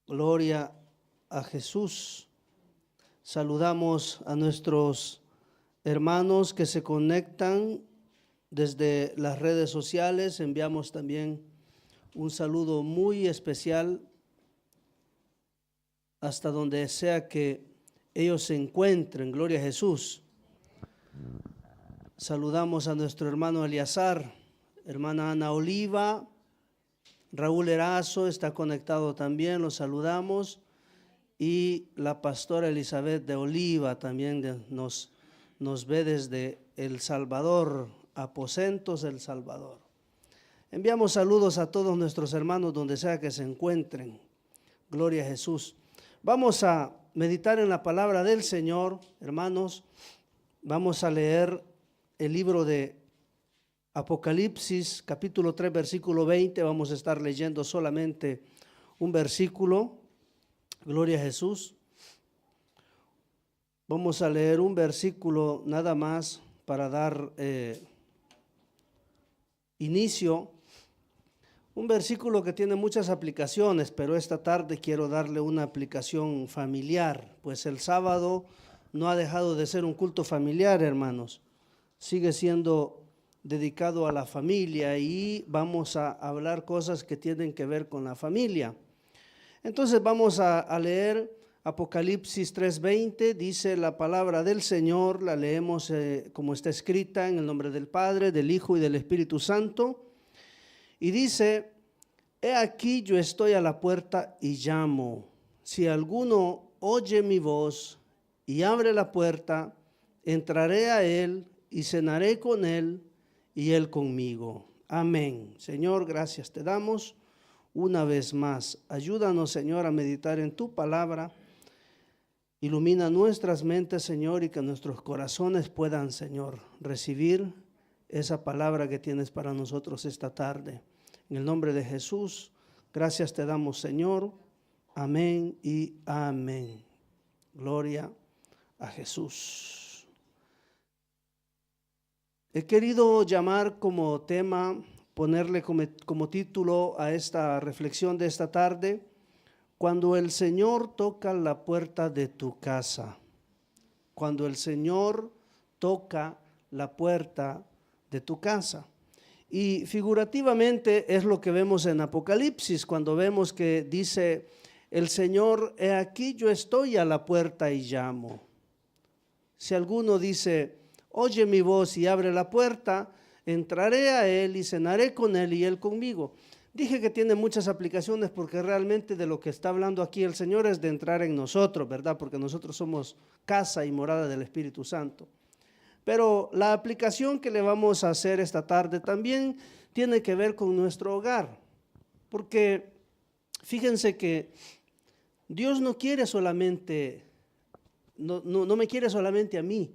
Gloria a Jesús. Saludamos a nuestros hermanos que se conectan desde las redes sociales. Enviamos también un saludo muy especial hasta donde sea que ellos se encuentren. Gloria a Jesús. Saludamos a nuestro hermano Eliazar, hermana Ana Oliva, Raúl Erazo está conectado también, los saludamos. Y la pastora Elizabeth de Oliva también nos ve desde El Salvador, Aposentos El Salvador. Enviamos saludos a todos nuestros hermanos donde sea que se encuentren. Gloria a Jesús. Vamos a meditar en la palabra del Señor, hermanos. Vamos a leer el libro de Apocalipsis, capítulo 3, versículo 20. Vamos a estar leyendo solamente un versículo. Gloria a Jesús. Vamos a leer un versículo nada más para dar inicio. Un versículo que tiene muchas aplicaciones, pero esta tarde quiero darle una aplicación familiar, pues el sábado no ha dejado de ser un culto familiar, hermanos. Sigue siendo dedicado a la familia y vamos a hablar cosas que tienen que ver con la familia. Entonces vamos a leer Apocalipsis 3:20, dice la palabra del Señor, la leemos como está escrita en el nombre del Padre, del Hijo y del Espíritu Santo. Y dice, he aquí yo estoy a la puerta y llamo. Si alguno oye mi voz y abre la puerta, entraré a él y cenaré con él y él conmigo. Amén. Señor, gracias te damos una vez más. Ayúdanos, Señor, a meditar en tu palabra. Ilumina nuestras mentes, Señor, y que nuestros corazones puedan, Señor, recibir esa palabra que tienes para nosotros esta tarde. En el nombre de Jesús, gracias te damos, Señor. Amén y amén. Gloria a Jesús. He querido llamar como tema, ponerle como título a esta reflexión de esta tarde, cuando el Señor toca la puerta de tu casa. Cuando el Señor toca la puerta de tu casa. Y figurativamente es lo que vemos en Apocalipsis, cuando vemos que dice el Señor, he aquí yo estoy a la puerta y llamo. Si alguno dice, oye mi voz y abre la puerta, entraré a él y cenaré con él y él conmigo. Dije que tiene muchas aplicaciones porque realmente de lo que está hablando aquí el Señor es de entrar en nosotros, ¿verdad? Porque nosotros somos casa y morada del Espíritu Santo. Pero la aplicación que le vamos a hacer esta tarde también tiene que ver con nuestro hogar. Porque fíjense que Dios no quiere solamente, no me quiere solamente a mí.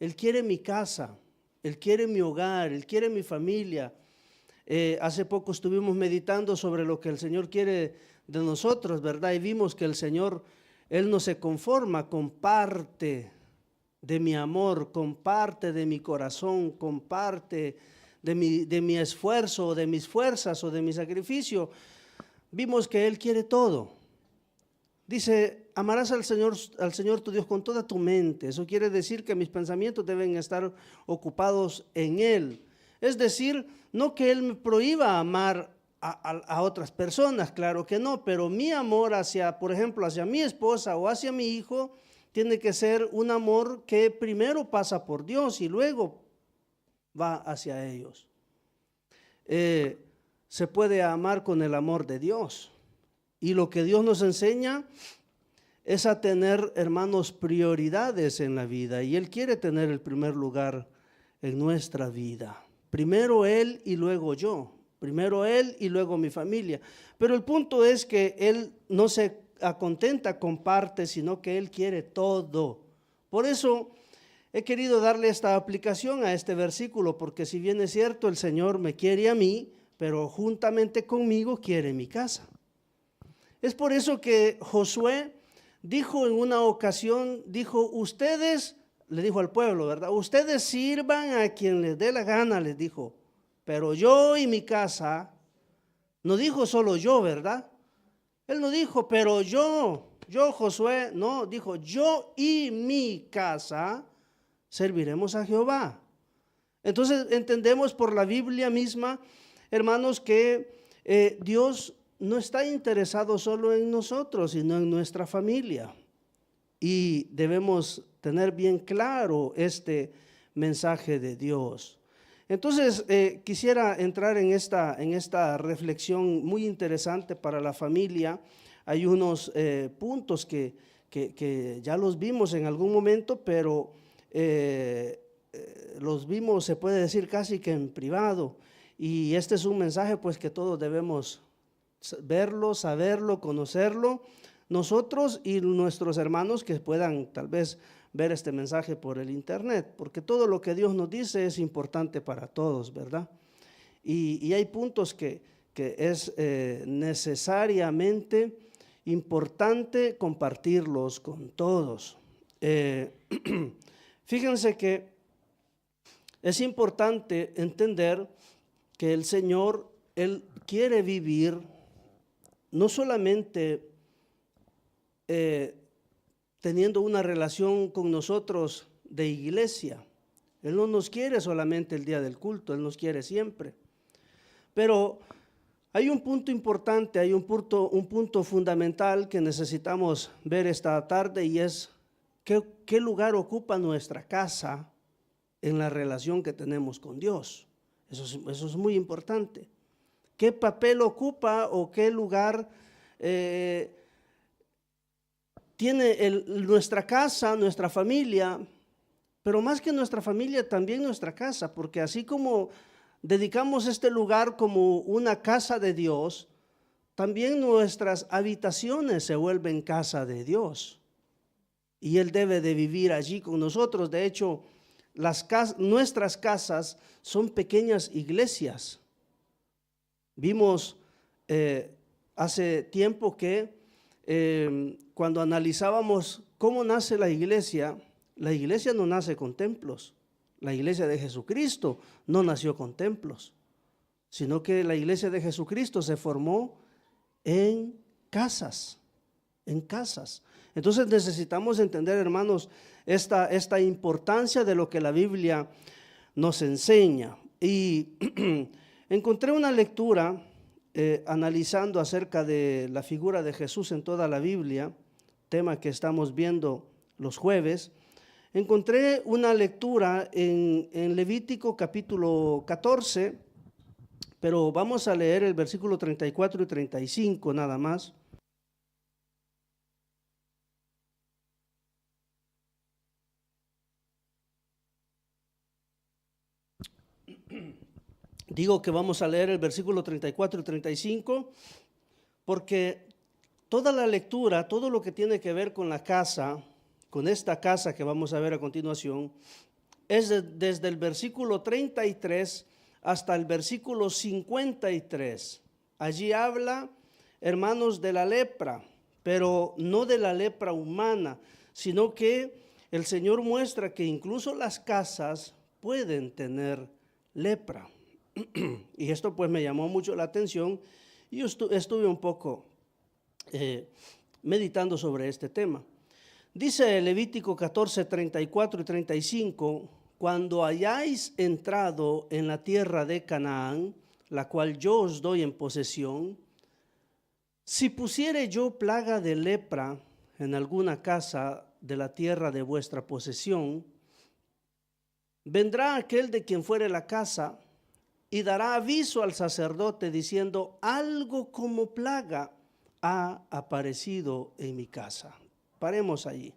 Él quiere mi casa, Él quiere mi hogar, Él quiere mi familia. Hace poco estuvimos meditando sobre lo que el Señor quiere de nosotros, ¿verdad? Y vimos que el Señor, Él no se conforma con parte de mi amor, con parte de mi corazón, con parte de mi esfuerzo, de mis fuerzas o de mi sacrificio. Vimos que Él quiere todo. Dice, amarás al Señor tu Dios con toda tu mente. Eso quiere decir que mis pensamientos deben estar ocupados en Él. Es decir, no que Él me prohíba amar a otras personas, claro que no, pero mi amor hacia, por ejemplo, hacia mi esposa o hacia mi hijo, tiene que ser un amor que primero pasa por Dios y luego va hacia ellos. Se puede amar con el amor de Dios. Y lo que Dios nos enseña es a tener, hermanos, prioridades en la vida. Y Él quiere tener el primer lugar en nuestra vida. Primero Él y luego yo. Primero Él y luego mi familia. Pero el punto es que Él no se acontenta con parte, sino que Él quiere todo. Por eso he querido darle esta aplicación a este versículo, porque si bien es cierto, el Señor me quiere a mí, pero juntamente conmigo quiere mi casa. Es por eso que Josué dijo en una ocasión, ustedes, le dijo al pueblo, ¿verdad? Ustedes sirvan a quien les dé la gana, les dijo, pero yo y mi casa, no dijo solo yo, ¿verdad? Él no dijo, pero yo Josué, no, dijo, yo y mi casa serviremos a Jehová. Entonces entendemos por la Biblia misma, hermanos, que Dios no está interesado solo en nosotros, sino en nuestra familia. Y debemos tener bien claro este mensaje de Dios. Entonces, quisiera entrar en esta reflexión muy interesante para la familia. Hay unos puntos que ya los vimos en algún momento, pero los vimos, se puede decir, casi que en privado. Y este es un mensaje pues que todos debemos verlo, saberlo, conocerlo, nosotros y nuestros hermanos que puedan tal vez ver este mensaje por el internet, porque todo lo que Dios nos dice es importante para todos, ¿verdad? Y hay puntos que es necesariamente importante compartirlos con todos. Fíjense que es importante entender que el Señor, Él quiere vivir no solamente teniendo una relación con nosotros de iglesia. Él no nos quiere solamente el día del culto, Él nos quiere siempre. Pero hay un punto importante, hay un punto fundamental que necesitamos ver esta tarde y es qué lugar ocupa nuestra casa en la relación que tenemos con Dios. Eso es muy importante. ¿Qué papel ocupa o qué lugar tiene nuestra casa, nuestra familia? Pero más que nuestra familia, también nuestra casa, porque así como dedicamos este lugar como una casa de Dios, también nuestras habitaciones se vuelven casa de Dios. Y Él debe de vivir allí con nosotros. De hecho, nuestras casas son pequeñas iglesias. Vimos hace tiempo que cuando analizábamos cómo nace la iglesia no nace con templos. La iglesia de Jesucristo no nació con templos, sino que la iglesia de Jesucristo se formó en casas, Entonces necesitamos entender, hermanos, esta importancia de lo que la Biblia nos enseña. Y encontré una lectura analizando acerca de la figura de Jesús en toda la Biblia, tema que estamos viendo los jueves. Encontré una lectura en Levítico capítulo 14, pero vamos a leer el versículo 34 y 35 nada más. Digo que vamos a leer el versículo 34 y 35 porque toda la lectura, todo lo que tiene que ver con la casa, con esta casa que vamos a ver a continuación, es desde el versículo 33 hasta el versículo 53. Allí habla, hermanos, de la lepra, pero no de la lepra humana, sino que el Señor muestra que incluso las casas pueden tener lepra. Y esto pues me llamó mucho la atención y yo estuve un poco meditando sobre este tema. Dice Levítico 14, 34 y 35, cuando hayáis entrado en la tierra de Canaán, la cual yo os doy en posesión, si pusiere yo plaga de lepra en alguna casa de la tierra de vuestra posesión, vendrá aquel de quien fuere la casa y dará aviso al sacerdote diciendo, algo como plaga ha aparecido en mi casa. Paremos allí.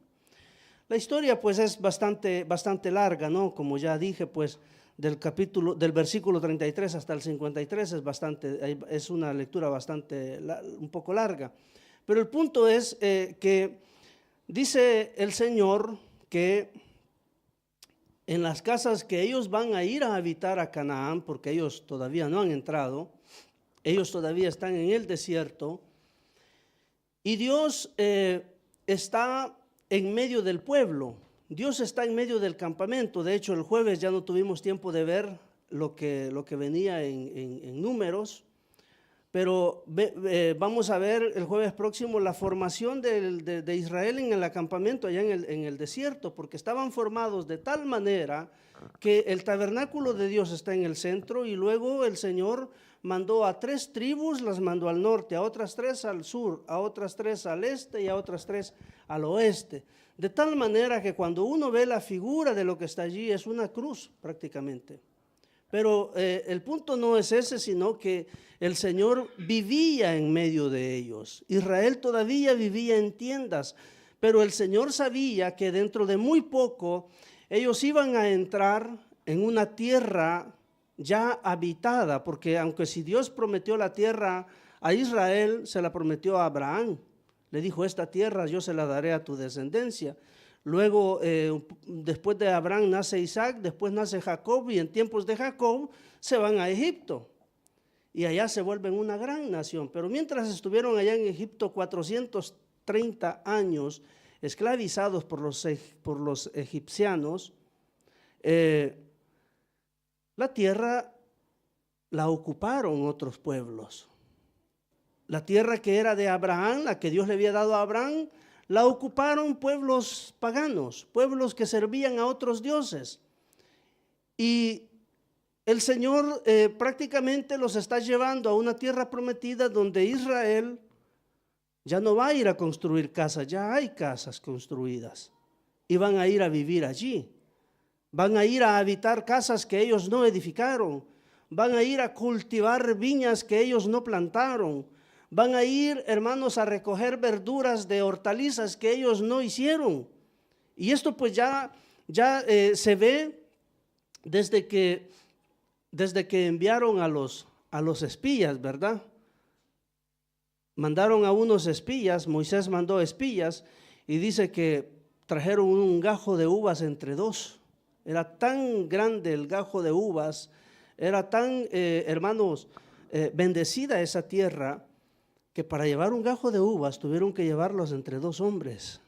La historia pues es bastante larga, ¿no? Como ya dije, pues del versículo 33 hasta el 53 es una lectura un poco larga. Pero el punto es que dice el Señor que en las casas que ellos van a ir a habitar a Canaán, porque ellos todavía no han entrado, ellos todavía están en el desierto, y Dios está en medio del pueblo, Dios está en medio del campamento. De hecho, el jueves ya no tuvimos tiempo de ver lo que venía en Números, Pero vamos a ver el jueves próximo la formación de Israel en el acampamento allá en el desierto, porque estaban formados de tal manera que el tabernáculo de Dios está en el centro y luego el Señor mandó a 3 tribus, las mandó al norte, a otras 3 al sur, a otras 3 al este y a otras 3 al oeste. De tal manera que cuando uno ve la figura de lo que está allí es una cruz prácticamente. Pero el punto no es ese, sino que el Señor vivía en medio de ellos. Israel todavía vivía en tiendas, pero el Señor sabía que dentro de muy poco ellos iban a entrar en una tierra ya habitada, porque aunque si Dios prometió la tierra a Israel, se la prometió a Abraham. Le dijo, esta tierra yo se la daré a tu descendencia. Luego, después de Abraham nace Isaac, después nace Jacob, y en tiempos de Jacob se van a Egipto. Y allá se vuelven una gran nación. Pero mientras estuvieron allá en Egipto 430 años, esclavizados por los egipcianos, la tierra la ocuparon otros pueblos. La tierra que era de Abraham, la que Dios le había dado a Abraham, la ocuparon pueblos paganos, pueblos que servían a otros dioses. Y el Señor prácticamente los está llevando a una tierra prometida donde Israel ya no va a ir a construir casas, ya hay casas construidas y van a ir a vivir allí. Van a ir a habitar casas que ellos no edificaron, van a ir a cultivar viñas que ellos no plantaron, van a ir, hermanos, a recoger verduras de hortalizas que ellos no hicieron. Y esto pues ya se ve desde que enviaron a los espías, ¿verdad? Mandaron a unos espías, Moisés mandó espías y dice que trajeron un gajo de uvas entre 2. Era tan grande el gajo de uvas, era tan, hermanos, bendecida esa tierra, que para llevar un gajo de uvas tuvieron que llevarlos entre 2 hombres.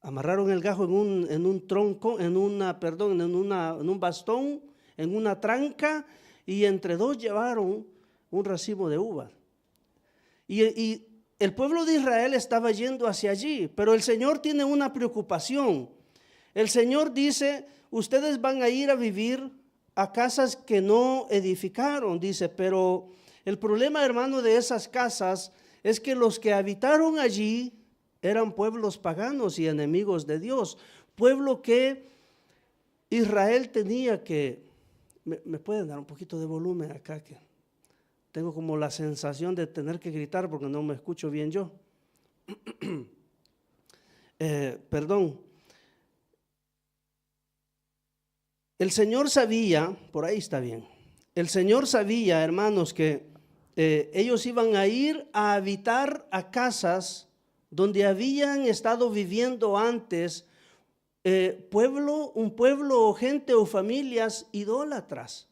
Amarraron el gajo en un tronco, en un bastón, en una tranca, y entre 2 llevaron un racimo de uvas. Y el pueblo de Israel estaba yendo hacia allí, pero el Señor tiene una preocupación. El Señor dice, ustedes van a ir a vivir a casas que no edificaron, dice, pero el problema, hermano, de esas casas es que los que habitaron allí eran pueblos paganos y enemigos de Dios, pueblo que Israel tenía que, ¿me pueden dar un poquito de volumen acá? Que tengo como la sensación de tener que gritar porque no me escucho bien yo. Perdón. El Señor sabía, por ahí está bien, el Señor sabía, hermanos, que ellos iban a ir a habitar a casas donde habían estado viviendo antes un pueblo o gente o familias idólatras,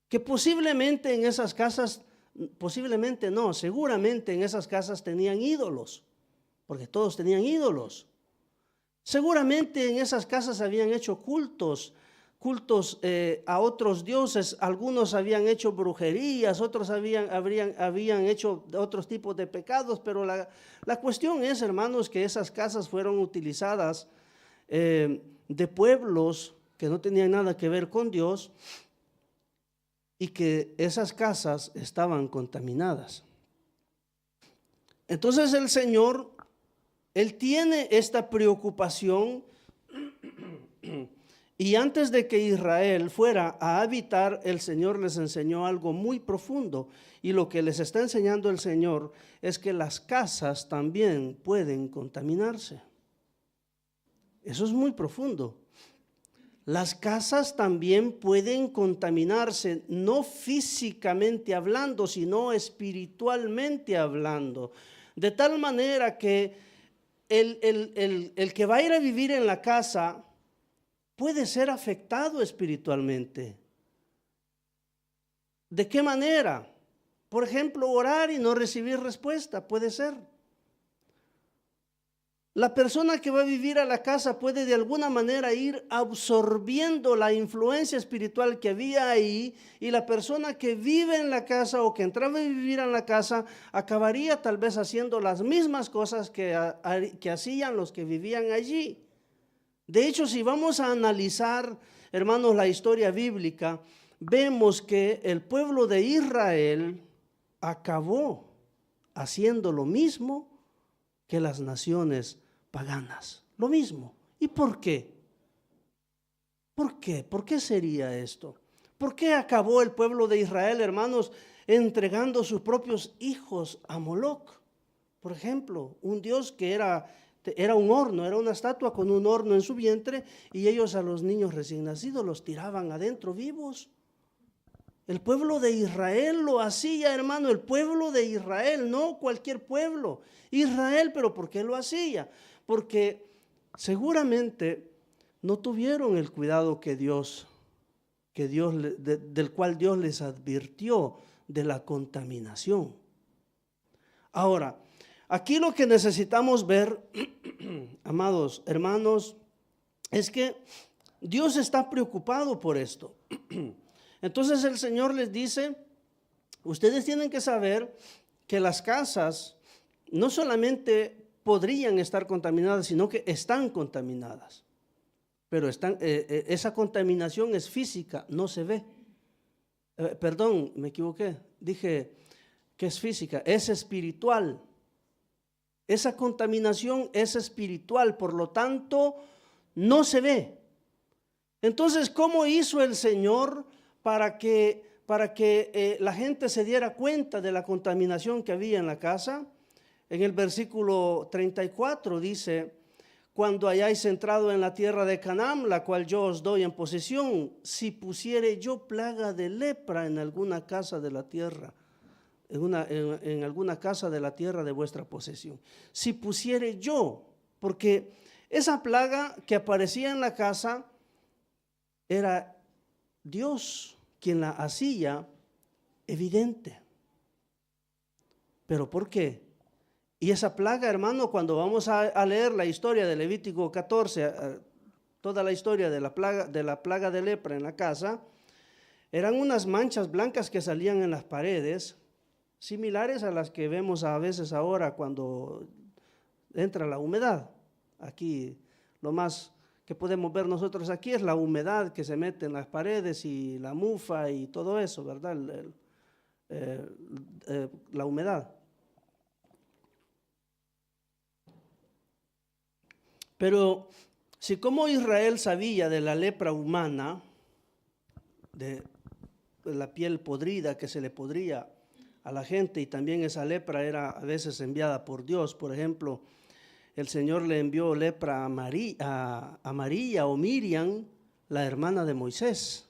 que posiblemente en esas casas, posiblemente no, seguramente en esas casas tenían ídolos, porque todos tenían ídolos. Seguramente en esas casas habían hecho cultos a otros dioses, algunos habían hecho brujerías, otros habían hecho otros tipos de pecados, pero la cuestión es, hermanos, que esas casas fueron utilizadas de pueblos que no tenían nada que ver con Dios y que esas casas estaban contaminadas. Entonces el Señor, Él tiene esta preocupación. Y antes de que Israel fuera a habitar, el Señor les enseñó algo muy profundo. Y lo que les está enseñando el Señor es que las casas también pueden contaminarse. Eso es muy profundo. Las casas también pueden contaminarse, no físicamente hablando, sino espiritualmente hablando. De tal manera que el que va a ir a vivir en la casa puede ser afectado espiritualmente. ¿De qué manera? Por ejemplo, orar y no recibir respuesta, puede ser. la persona que va a vivir a la casa puede de alguna manera ir absorbiendo la influencia espiritual que había ahí, y la persona que vive en la casa o que entraba a vivir en la casa acabaría tal vez haciendo las mismas cosas que hacían los que vivían allí. De hecho, si vamos a analizar, hermanos, la historia bíblica, vemos que el pueblo de Israel acabó haciendo lo mismo que las naciones paganas, lo mismo. ¿Y por qué? ¿Por qué? ¿Por qué sería esto? ¿Por qué acabó el pueblo de Israel, hermanos, entregando sus propios hijos a Moloc? Por ejemplo, un dios que era un horno, era una estatua con un horno en su vientre, y ellos a los niños recién nacidos los tiraban adentro vivos. El pueblo de Israel lo hacía, hermano, el pueblo de Israel, no cualquier pueblo. Israel, ¿pero por qué lo hacía? Porque seguramente no tuvieron el cuidado del cual Dios les advirtió de la contaminación. Ahora, aquí lo que necesitamos ver, amados hermanos, es que Dios está preocupado por esto. Entonces el Señor les dice, ustedes tienen que saber que las casas no solamente podrían estar contaminadas, sino que están contaminadas. Pero esa contaminación es física, no se ve. Perdón, me equivoqué. Dije que es física, es espiritual. Esa contaminación es espiritual, por lo tanto, no se ve. Entonces, ¿cómo hizo el Señor para que la gente se diera cuenta de la contaminación que había en la casa? En el versículo 34 dice, cuando hayáis entrado en la tierra de Canaán, la cual yo os doy en posesión, si pusiere yo plaga de lepra en alguna casa de la tierra, en alguna casa de la tierra de vuestra posesión. Si pusiere yo, porque esa plaga que aparecía en la casa era Dios quien la hacía evidente. ¿Pero por qué? Y esa plaga, hermano, cuando vamos a leer la historia de Levítico 14, toda la historia de la plaga de lepra en la casa, eran unas manchas blancas que salían en las paredes, similares a las que vemos a veces ahora cuando entra la humedad. Aquí lo más que podemos ver nosotros aquí es la humedad que se mete en las paredes y la mufa y todo eso, ¿verdad? La humedad. Pero si como Israel sabía de la lepra humana, de la piel podrida que se le podría a la gente, y también esa lepra era a veces enviada por Dios. Por ejemplo, el Señor le envió lepra a María o Miriam, la hermana de Moisés.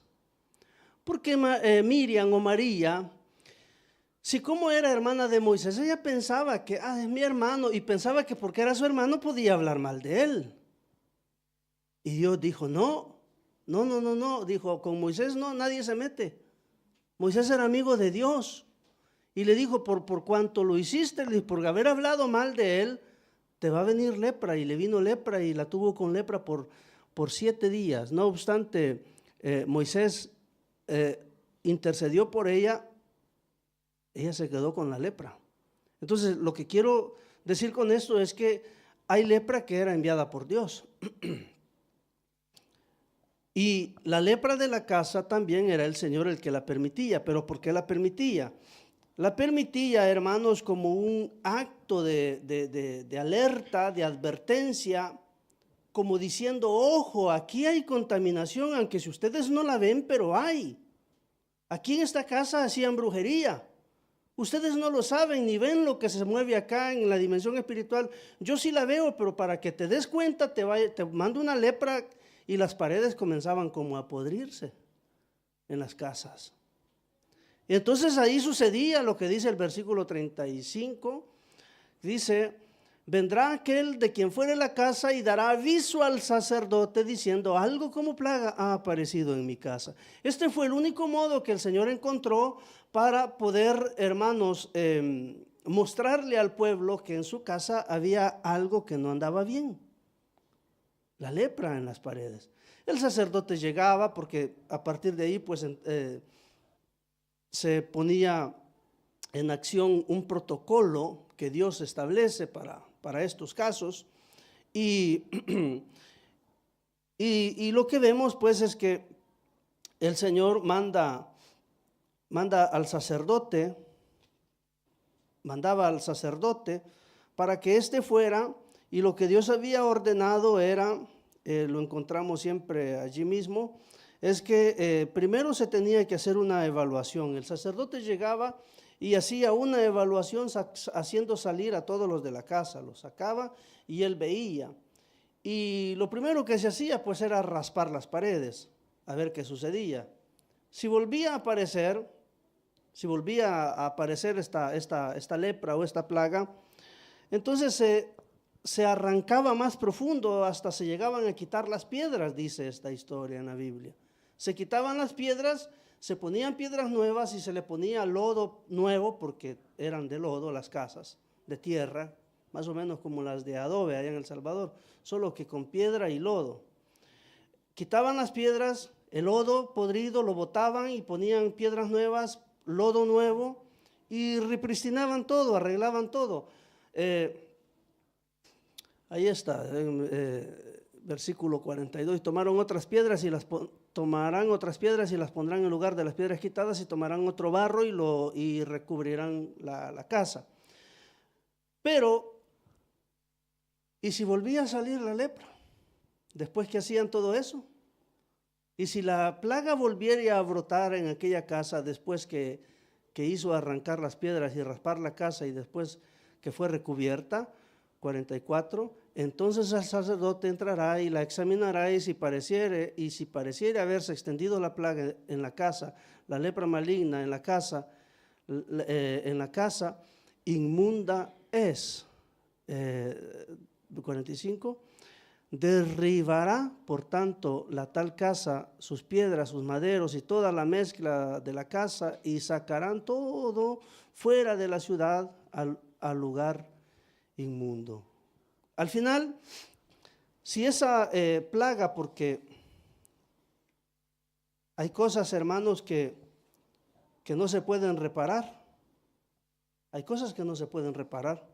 Porque Miriam o María, si como era hermana de Moisés, ella pensaba que es mi hermano, y pensaba que porque era su hermano podía hablar mal de él. Y Dios dijo, no, dijo, con Moisés no, nadie se mete. Moisés era amigo de Dios. Y le dijo, por cuanto lo hiciste, por haber hablado mal de él, te va a venir lepra. Y le vino lepra y la tuvo con lepra por 7 días. No obstante, Moisés intercedió por ella, ella se quedó con la lepra. Entonces, lo que quiero decir con esto es que hay lepra que era enviada por Dios. Y la lepra de la casa también era el Señor el que la permitía. ¿Pero por qué la permitía? La permitía, hermanos, como un acto de alerta, de advertencia, como diciendo, ojo, aquí hay contaminación, aunque si ustedes no la ven, pero hay. Aquí en esta casa hacían brujería. Ustedes no lo saben ni ven lo que se mueve acá en la dimensión espiritual. Yo sí la veo, pero para que te des cuenta, te mando una lepra, y las paredes comenzaban como a podrirse en las casas. Y entonces ahí sucedía lo que dice el versículo 35, dice, vendrá aquel de quien fuere la casa y dará aviso al sacerdote diciendo, algo como plaga ha aparecido en mi casa. Este fue el único modo que el Señor encontró para poder, hermanos, mostrarle al pueblo que en su casa había algo que no andaba bien, la lepra en las paredes. El sacerdote llegaba porque a partir de ahí pues se ponía en acción un protocolo que Dios establece para estos casos y, y lo que vemos pues es que el Señor mandaba al sacerdote para que éste fuera, y lo que Dios había ordenado era, lo encontramos siempre allí mismo, es que primero se tenía que hacer una evaluación. El sacerdote llegaba y hacía una evaluación haciendo salir a todos los de la casa, los sacaba y él veía. Y lo primero que se hacía pues era raspar las paredes, a ver qué sucedía. Si volvía a aparecer esta lepra o esta plaga, entonces se arrancaba más profundo hasta se llegaban a quitar las piedras, dice esta historia en la Biblia. Se quitaban las piedras, se ponían piedras nuevas y se le ponía lodo nuevo, porque eran de lodo las casas, de tierra, más o menos como las de adobe allá en El Salvador, solo que con piedra y lodo. Quitaban las piedras, el lodo podrido lo botaban y ponían piedras nuevas, lodo nuevo, y repristinaban todo, arreglaban todo. Ahí está, versículo 42, tomarán otras piedras y las pondrán en lugar de las piedras quitadas, y tomarán otro barro y recubrirán la casa. Pero, ¿y si volvía a salir la lepra? Después que hacían todo eso. Y si la plaga volviera a brotar en aquella casa después que hizo arrancar las piedras y raspar la casa y después que fue recubierta, 44, entonces el sacerdote entrará y la examinará, y si pareciere haberse extendido la plaga en la casa, la lepra maligna en la casa, inmunda es. 45, derribará por tanto la tal casa, sus piedras, sus maderos y toda la mezcla de la casa, y sacarán todo fuera de la ciudad al lugar inmundo. Al final, si esa plaga, porque hay cosas, hermanos, que no se pueden reparar, hay cosas que no se pueden reparar,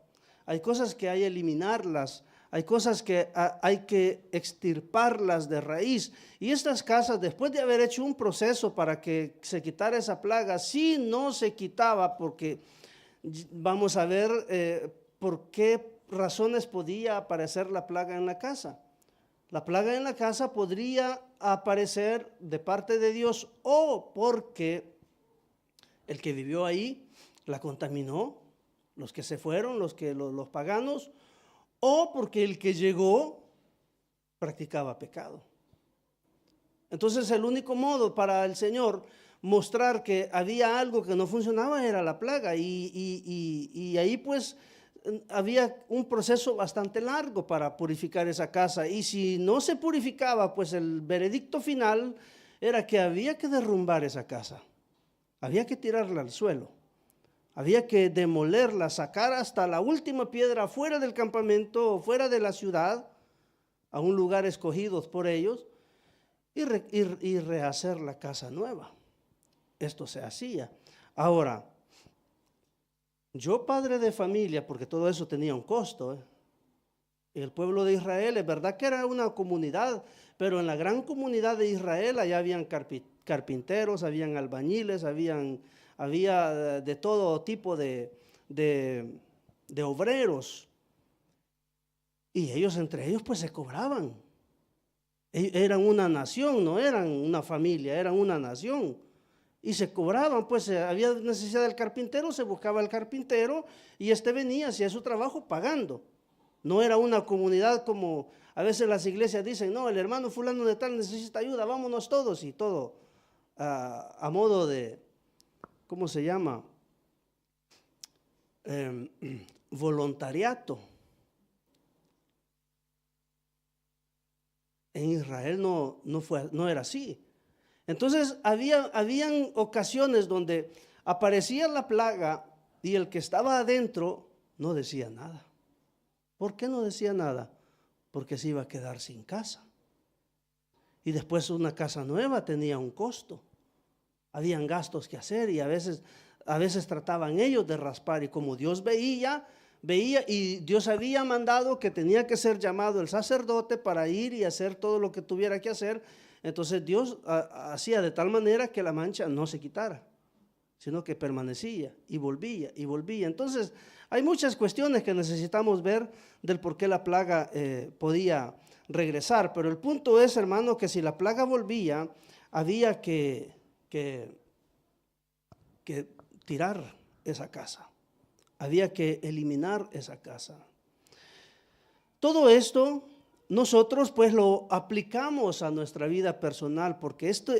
hay cosas que hay que eliminarlas, hay cosas que hay que extirparlas de raíz. Y estas casas, después de haber hecho un proceso para que se quitara esa plaga, sí no se quitaba, porque vamos a ver por qué razones podía aparecer la plaga en la casa. La plaga en la casa podría aparecer de parte de Dios, o porque el que vivió ahí la contaminó, los que se fueron, los paganos, o porque el que llegó practicaba pecado. Entonces el único modo para el Señor mostrar que había algo que no funcionaba era la plaga, y ahí pues había un proceso bastante largo para purificar esa casa, y si no se purificaba, pues el veredicto final era que había que derrumbar esa casa, había que tirarla al suelo, había que demolerla, sacar hasta la última piedra fuera del campamento o fuera de la ciudad, a un lugar escogido por ellos, y rehacer la casa nueva. Esto se hacía. Ahora, yo, padre de familia, porque todo eso tenía un costo, el pueblo de Israel, es verdad que era una comunidad, pero en la gran comunidad de Israel allá habían carpinteros, habían albañiles, había de todo tipo de obreros, y ellos entre ellos pues se cobraban. Eran una nación, no eran una familia, eran una nación. Y se cobraban, pues había necesidad del carpintero, se buscaba el carpintero y venía, hacía su trabajo pagando. No era una comunidad como a veces las iglesias dicen, no, el hermano fulano de tal necesita ayuda, vámonos todos, y todo a modo de, ¿cómo se llama? Voluntariato. En Israel no era así. Entonces habían ocasiones donde aparecía la plaga Y el que estaba adentro no decía nada. ¿Por qué no decía nada? Porque se iba a quedar sin casa. Y después una casa nueva tenía un costo. Habían gastos que hacer y a veces trataban ellos de raspar. Y como Dios veía y Dios había mandado que tenía que ser llamado el sacerdote para ir y hacer todo lo que tuviera que hacer, entonces Dios hacía de tal manera que la mancha no se quitara, sino que permanecía y volvía y volvía. Entonces hay muchas cuestiones que necesitamos ver del por qué la plaga podía regresar, pero el punto es, hermano, que si la plaga volvía, había que tirar esa casa, había que eliminar esa casa. Todo esto nosotros pues lo aplicamos a nuestra vida personal, porque esta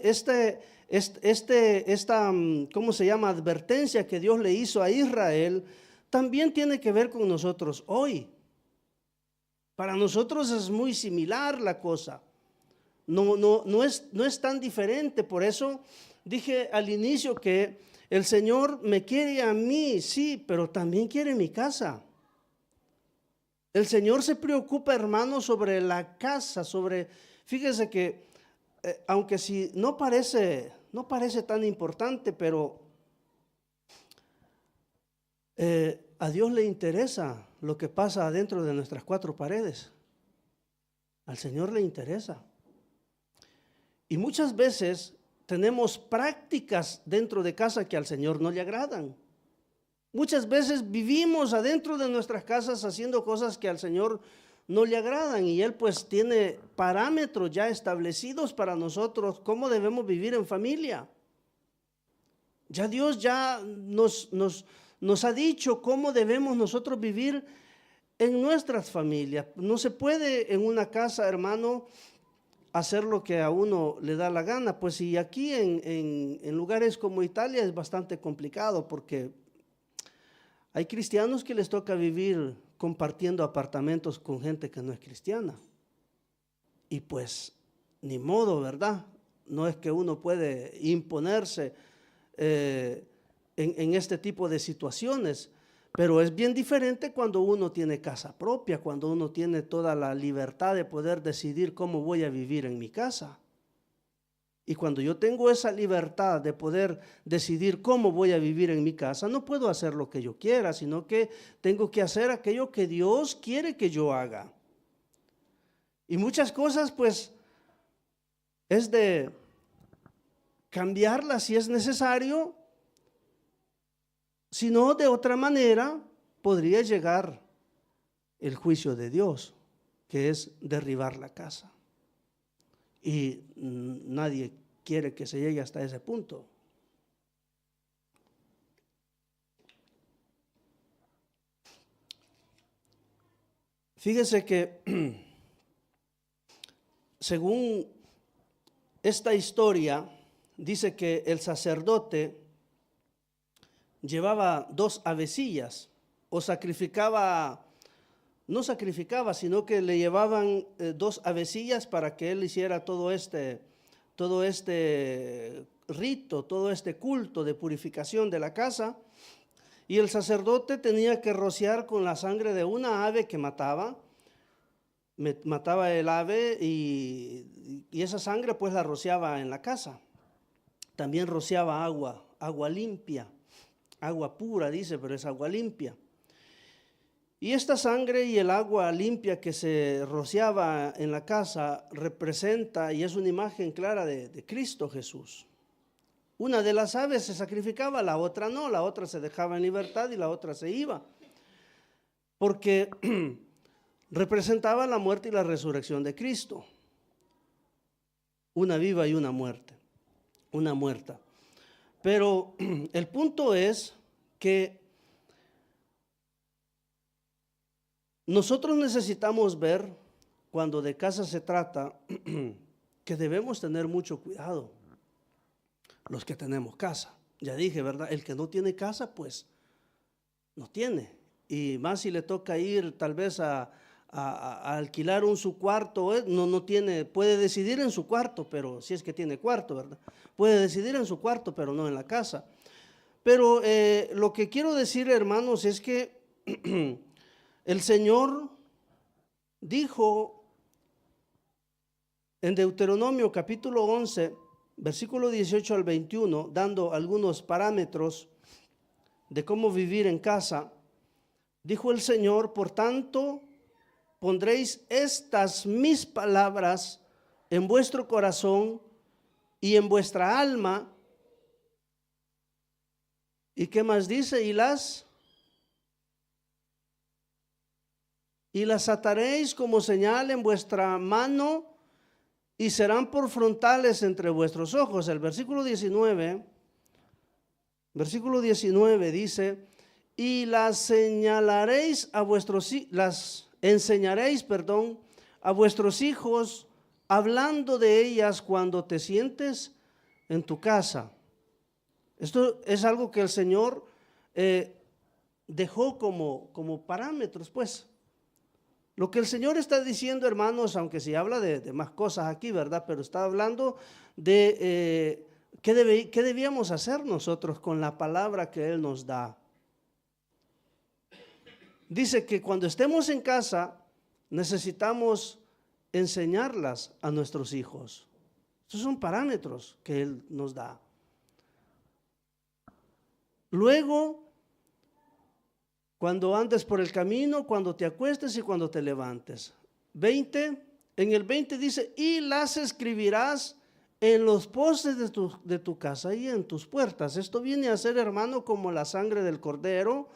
¿cómo se llama? Advertencia que Dios le hizo a Israel también tiene que ver con nosotros hoy. Para nosotros es muy similar la cosa. No es tan diferente. Por eso dije al inicio que el Señor me quiere a mí, sí, pero también quiere mi casa. El Señor se preocupa, hermano, sobre la casa, fíjese que aunque si no parece tan importante, pero a Dios le interesa lo que pasa adentro de nuestras cuatro paredes. Al Señor le interesa. Y muchas veces tenemos prácticas dentro de casa que al Señor no le agradan. Muchas veces vivimos adentro de nuestras casas haciendo cosas que al Señor no le agradan, y Él pues tiene parámetros ya establecidos para nosotros cómo debemos vivir en familia. Ya Dios ya nos ha dicho cómo debemos nosotros vivir en nuestras familias. No se puede en una casa, hermano, hacer lo que a uno le da la gana. Pues y aquí en lugares como Italia es bastante complicado, porque hay cristianos que les toca vivir compartiendo apartamentos con gente que no es cristiana. Y pues ni modo, ¿verdad? No es que uno puede imponerse en este tipo de situaciones, pero es bien diferente cuando uno tiene casa propia, cuando uno tiene toda la libertad de poder decidir cómo voy a vivir en mi casa. Y cuando yo tengo esa libertad de poder decidir cómo voy a vivir en mi casa, no puedo hacer lo que yo quiera, sino que tengo que hacer aquello que Dios quiere que yo haga. Y muchas cosas pues es de cambiarlas si es necesario, si no, de otra manera podría llegar el juicio de Dios, que es derribar la casa. Y nadie quiere que se llegue hasta ese punto. Fíjese que según esta historia, dice que el sacerdote llevaba 2 avecillas, o no sacrificaba, sino que le llevaban 2 avecillas para que él hiciera todo este rito, todo este culto de purificación de la casa. Y el sacerdote tenía que rociar con la sangre de una ave que mataba el ave, y esa sangre pues la rociaba en la casa. También rociaba agua limpia, agua pura dice, pero es agua limpia. Y esta sangre y el agua limpia que se rociaba en la casa representa y es una imagen clara de Cristo Jesús. Una de las aves se sacrificaba, la otra no, la otra se dejaba en libertad y la otra se iba, porque representaba la muerte y la resurrección de Cristo. Una viva y una muerta. Pero el punto es que nosotros necesitamos ver, cuando de casa se trata, que debemos tener mucho cuidado, los que tenemos casa. Ya dije, ¿verdad? El que no tiene casa, pues no tiene. Y más si le toca ir tal vez a alquilar su cuarto, no tiene, puede decidir en su cuarto, pero si es que tiene cuarto, ¿verdad? Puede decidir en su cuarto, pero no en la casa. Pero lo que quiero decir, hermanos, es que el Señor dijo en Deuteronomio capítulo 11, versículo 18 al 21, dando algunos parámetros de cómo vivir en casa, dijo el Señor: por tanto, pondréis estas mis palabras en vuestro corazón y en vuestra alma. ¿Y qué más dice? Y las ataréis como señal en vuestra mano y serán por frontales entre vuestros ojos. El versículo 19 dice: y las enseñaréis a vuestros hijos, hablando de ellas cuando te sientes en tu casa. Esto es algo que el Señor dejó como parámetros, pues. Lo que el Señor está diciendo, hermanos, aunque se habla de más cosas aquí, ¿verdad? Pero está hablando de qué debíamos hacer nosotros con la palabra que Él nos da. Dice que cuando estemos en casa necesitamos enseñarlas a nuestros hijos. Esos son parámetros que Él nos da. Luego, cuando andes por el camino, cuando te acuestes y cuando te levantes. En el 20 dice: y las escribirás en los postes de tu casa y en tus puertas. Esto viene a ser, hermano, como la sangre del cordero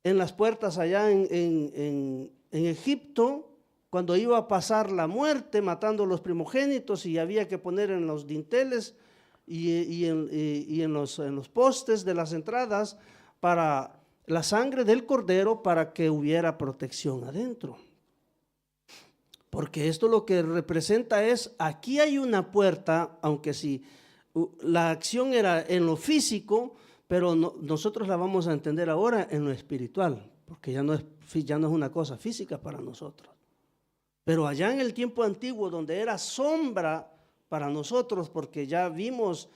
en las puertas allá en Egipto, cuando iba a pasar la muerte, matando a los primogénitos, y había que poner en los dinteles y en los postes de las entradas para la sangre del cordero, para que hubiera protección adentro. Porque esto lo que representa es, aquí hay una puerta, aunque si la acción era en lo físico, pero nosotros la vamos a entender ahora en lo espiritual, porque ya no es una cosa física para nosotros. Pero allá en el tiempo antiguo, donde era sombra para nosotros, porque ya vimos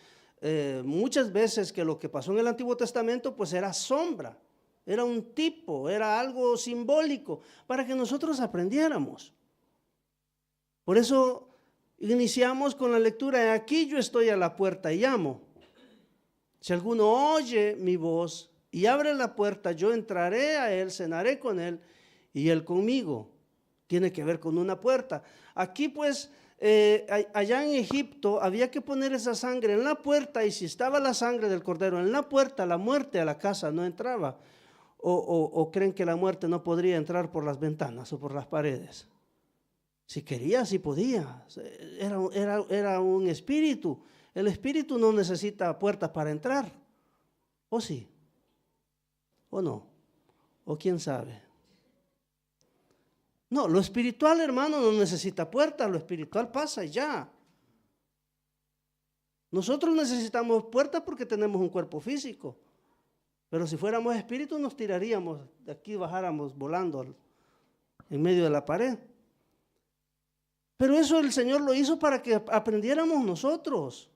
muchas veces que lo que pasó en el Antiguo Testamento pues era sombra, era un tipo, era algo simbólico para que nosotros aprendiéramos. Por eso iniciamos con la lectura: aquí yo estoy a la puerta y llamo. Si alguno oye mi voz y abre la puerta, yo entraré a él, cenaré con él y él conmigo. Tiene que ver con una puerta. Aquí pues, allá en Egipto había que poner esa sangre en la puerta, y si estaba la sangre del cordero en la puerta, la muerte a la casa no entraba. ¿O creen que la muerte no podría entrar por las ventanas o por las paredes? Si quería, sí podía. Era un espíritu. El espíritu no necesita puertas para entrar. ¿O sí? ¿O no? ¿O quién sabe? No, lo espiritual, hermano, no necesita puertas. Lo espiritual pasa y ya. Nosotros necesitamos puertas porque tenemos un cuerpo físico. Pero si fuéramos espíritus, nos tiraríamos de aquí, bajáramos volando en medio de la pared. Pero eso el Señor lo hizo para que aprendiéramos nosotros.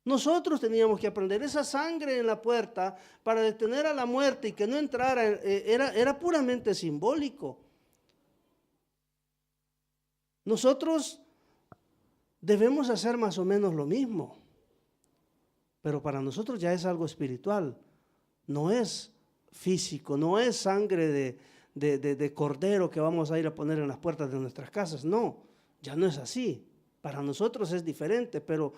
Nosotros teníamos que aprender. Esa sangre en la puerta para detener a la muerte y que no entrara, era puramente simbólico. Nosotros debemos hacer más o menos lo mismo, pero para nosotros ya es algo espiritual. No es físico, no es sangre de cordero que vamos a ir a poner en las puertas de nuestras casas. No, ya no es así. Para nosotros es diferente, pero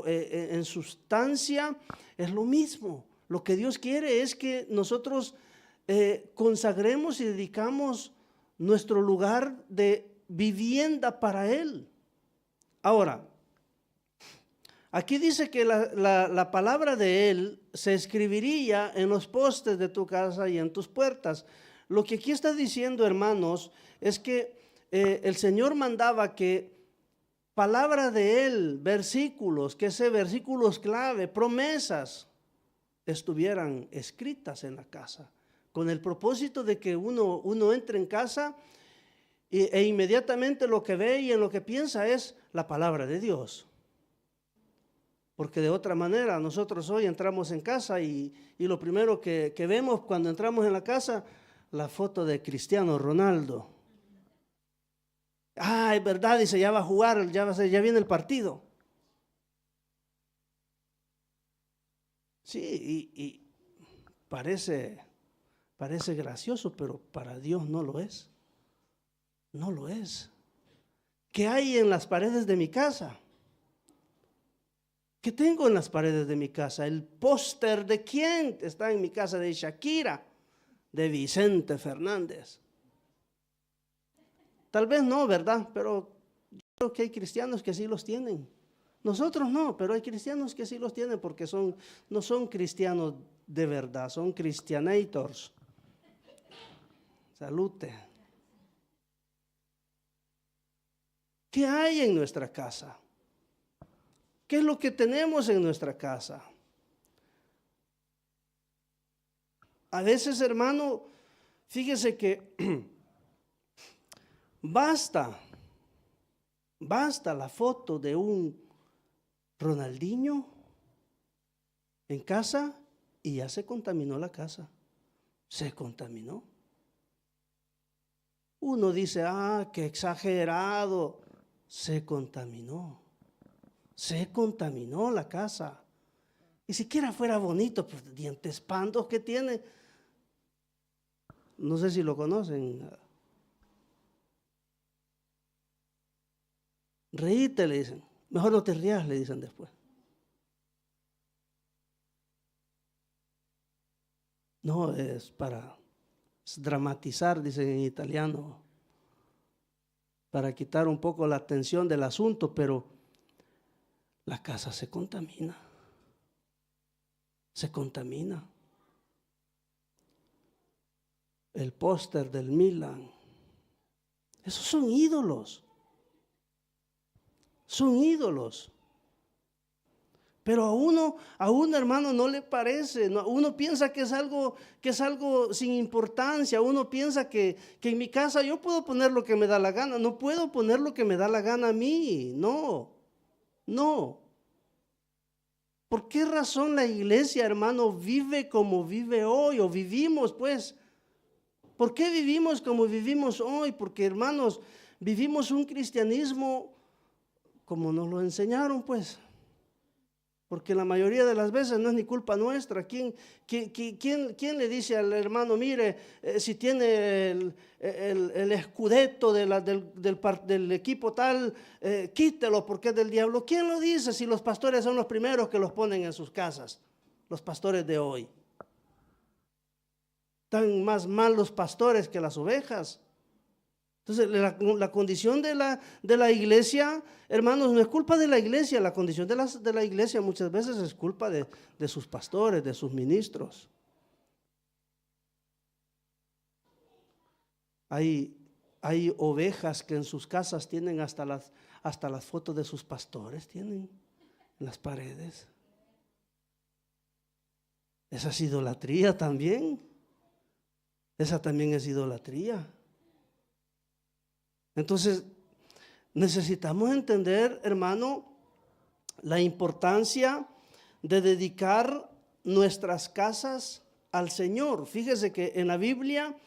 en sustancia es lo mismo. Lo que Dios quiere es que nosotros consagremos y dedicamos nuestro lugar de vivienda para Él. Ahora, aquí dice que la palabra de Él se escribiría en los postes de tu casa y en tus puertas. Lo que aquí está diciendo, hermanos, es que el Señor mandaba que palabra de Él, versículos, versículos clave, promesas, estuvieran escritas en la casa, con el propósito de que uno entre en casa e inmediatamente lo que ve y en lo que piensa es la palabra de Dios. Porque de otra manera nosotros hoy entramos en casa y lo primero que vemos cuando entramos en la casa, la foto de Cristiano Ronaldo. Ah, es verdad, dice, ya va a jugar, ya viene el partido. Sí, y parece gracioso, pero para Dios no lo es. No lo es. ¿Qué hay en las paredes de mi casa? ¿Qué tengo en las paredes de mi casa? El póster de quién está en mi casa, de Shakira, de Vicente Fernández. Tal vez no, ¿verdad? Pero yo creo que hay cristianos que sí los tienen. Nosotros no, pero hay cristianos que sí los tienen porque no son cristianos de verdad, son cristianators. Salute. ¿Qué hay en nuestra casa? ¿Qué es lo que tenemos en nuestra casa? A veces, hermano, fíjese que basta la foto de un Ronaldinho en casa y ya se contaminó la casa. Se contaminó. Uno dice, qué exagerado. Se contaminó. Se contaminó la casa. Y siquiera fuera bonito, pues dientes pandos que tiene. No sé si lo conocen. Reíte, le dicen. Mejor no te rías, le dicen después. No, es para dramatizar, dicen en italiano, para quitar un poco la atención del asunto, pero la casa se contamina. Se contamina. El póster del Milan. Esos son ídolos. Son ídolos. Pero a uno hermano no le parece, uno piensa que es algo sin importancia, uno piensa que en mi casa yo puedo poner lo que me da la gana, no puedo poner lo que me da la gana a mí, no. ¿Por qué razón la iglesia, hermano, vive como vive hoy o vivimos pues? ¿Por qué vivimos como vivimos hoy? Porque, hermanos, vivimos un cristianismo como nos lo enseñaron pues. Porque la mayoría de las veces no es ni culpa nuestra. ¿Quién le dice al hermano, mire, si tiene el escudeto del equipo tal, quítelo porque es del diablo? ¿Quién lo dice si los pastores son los primeros que los ponen en sus casas? Los pastores de hoy. Están más mal los pastores que las ovejas. Entonces, la condición de la iglesia, hermanos, no es culpa de la iglesia, la condición de la iglesia muchas veces es culpa de sus pastores, de sus ministros. Hay ovejas que en sus casas tienen hasta las fotos de sus pastores, tienen en las paredes. Esa es idolatría también. Esa también es idolatría. Entonces, necesitamos entender, hermano, la importancia de dedicar nuestras casas al Señor. Fíjese que en la Biblia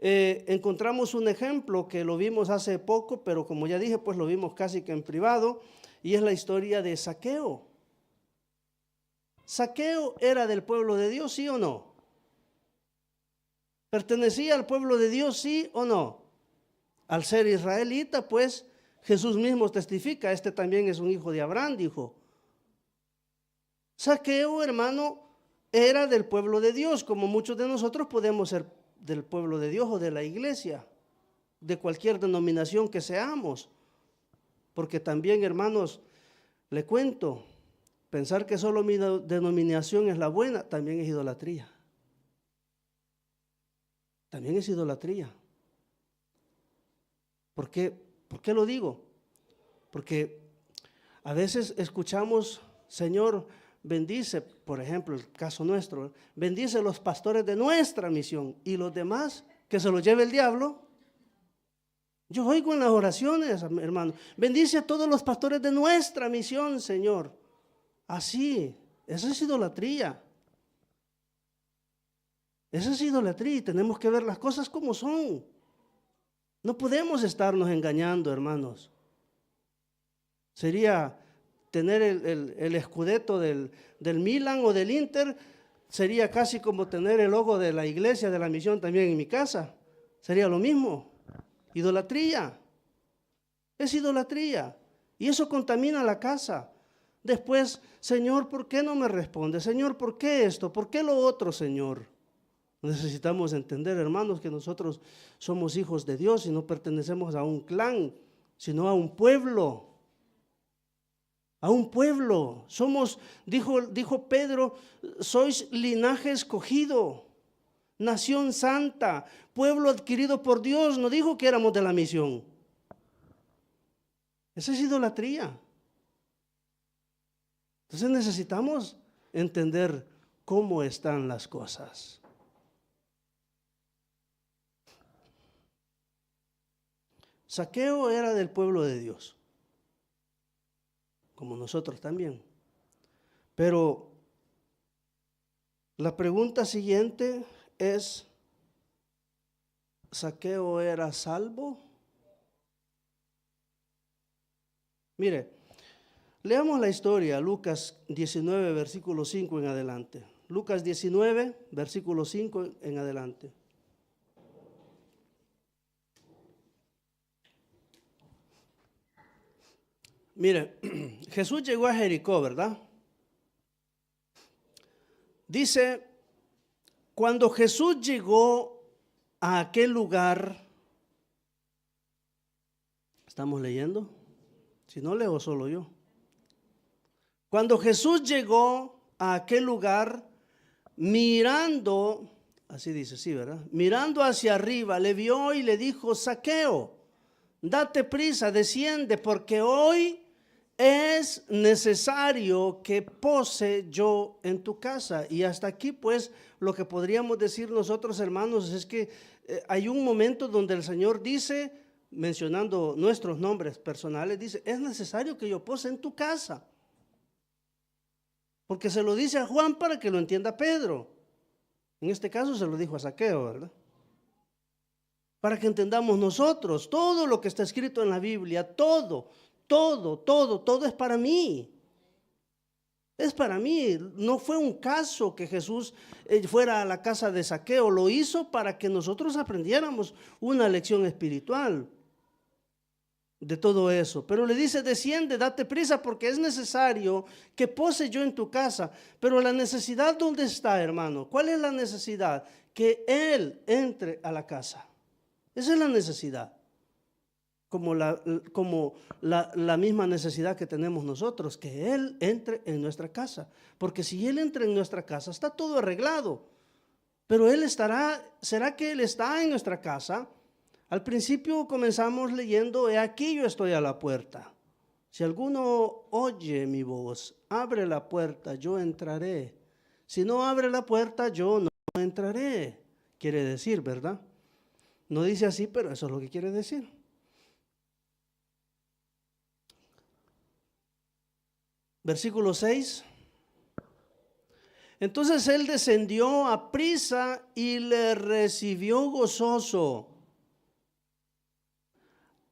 encontramos un ejemplo que lo vimos hace poco, pero como ya dije, pues lo vimos casi que en privado, y es la historia de Zaqueo. ¿Zaqueo era del pueblo de Dios, sí o no? ¿Pertenecía al pueblo de Dios, sí o no? Al ser israelita, pues Jesús mismo testifica, este también es un hijo de Abraham, dijo. Zaqueo, hermano, era del pueblo de Dios, como muchos de nosotros podemos ser del pueblo de Dios o de la iglesia, de cualquier denominación que seamos. Porque también, hermanos, le cuento, pensar que solo mi denominación es la buena, también es idolatría. También es idolatría. ¿Por qué lo digo? Porque a veces escuchamos, Señor, bendice, por ejemplo, el caso nuestro, bendice a los pastores de nuestra misión y los demás, que se los lleve el diablo. Yo oigo en las oraciones, hermano, bendice a todos los pastores de nuestra misión, Señor. Así, esa es idolatría. Esa es idolatría y tenemos que ver las cosas como son. No podemos estarnos engañando, hermanos. Sería tener el escudeto del Milan o del Inter, sería casi como tener el logo de la iglesia, de la misión también en mi casa. Sería lo mismo. Idolatría. Es idolatría. Y eso contamina la casa. Después, Señor, ¿por qué no me responde? Señor, ¿por qué esto? ¿Por qué lo otro, Señor? Necesitamos entender, hermanos, que nosotros somos hijos de Dios y no pertenecemos a un clan, sino a un pueblo. A un pueblo. Somos, dijo Pedro, sois linaje escogido, nación santa, pueblo adquirido por Dios. No dijo que éramos de la misión. Esa es idolatría. Entonces necesitamos entender cómo están las cosas. Zaqueo era del pueblo de Dios, como nosotros también. Pero la pregunta siguiente es, ¿Zaqueo era salvo? Mire, leamos la historia, Lucas 19, versículo 5 en adelante. Lucas 19, versículo 5 en adelante. Mire, Jesús llegó a Jericó, ¿verdad? Dice, cuando Jesús llegó a aquel lugar, ¿estamos leyendo? Si no, leo solo yo. Cuando Jesús llegó a aquel lugar, mirando, así dice, sí, ¿verdad? Mirando hacia arriba, le vio y le dijo, Zaqueo, date prisa, desciende, porque hoy es necesario que pose yo en tu casa. Y hasta aquí, pues, lo que podríamos decir nosotros, hermanos, es que hay un momento donde el Señor dice, mencionando nuestros nombres personales, dice, es necesario que yo pose en tu casa. Porque se lo dice a Juan para que lo entienda Pedro. En este caso se lo dijo a Zaqueo, ¿verdad? Para que entendamos nosotros todo lo que está escrito en la Biblia, todo es para mí. Es para mí. No fue un caso que Jesús fuera a la casa de Zaqueo, lo hizo para que nosotros aprendiéramos una lección espiritual de todo eso. Pero le dice, desciende, date prisa porque es necesario que pose yo en tu casa. Pero la necesidad, ¿dónde está, hermano? ¿Cuál es la necesidad? Que Él entre a la casa. Esa es la necesidad. Como la misma necesidad que tenemos nosotros, que Él entre en nuestra casa. Porque si Él entra en nuestra casa, está todo arreglado. Pero Él estará, ¿será que Él está en nuestra casa? Al principio comenzamos leyendo, he aquí yo estoy a la puerta. Si alguno oye mi voz, abre la puerta, yo entraré. Si no abre la puerta, yo no entraré. Quiere decir, ¿verdad? No dice así, pero eso es lo que quiere decir. Versículo 6. Entonces él descendió a prisa y le recibió gozoso.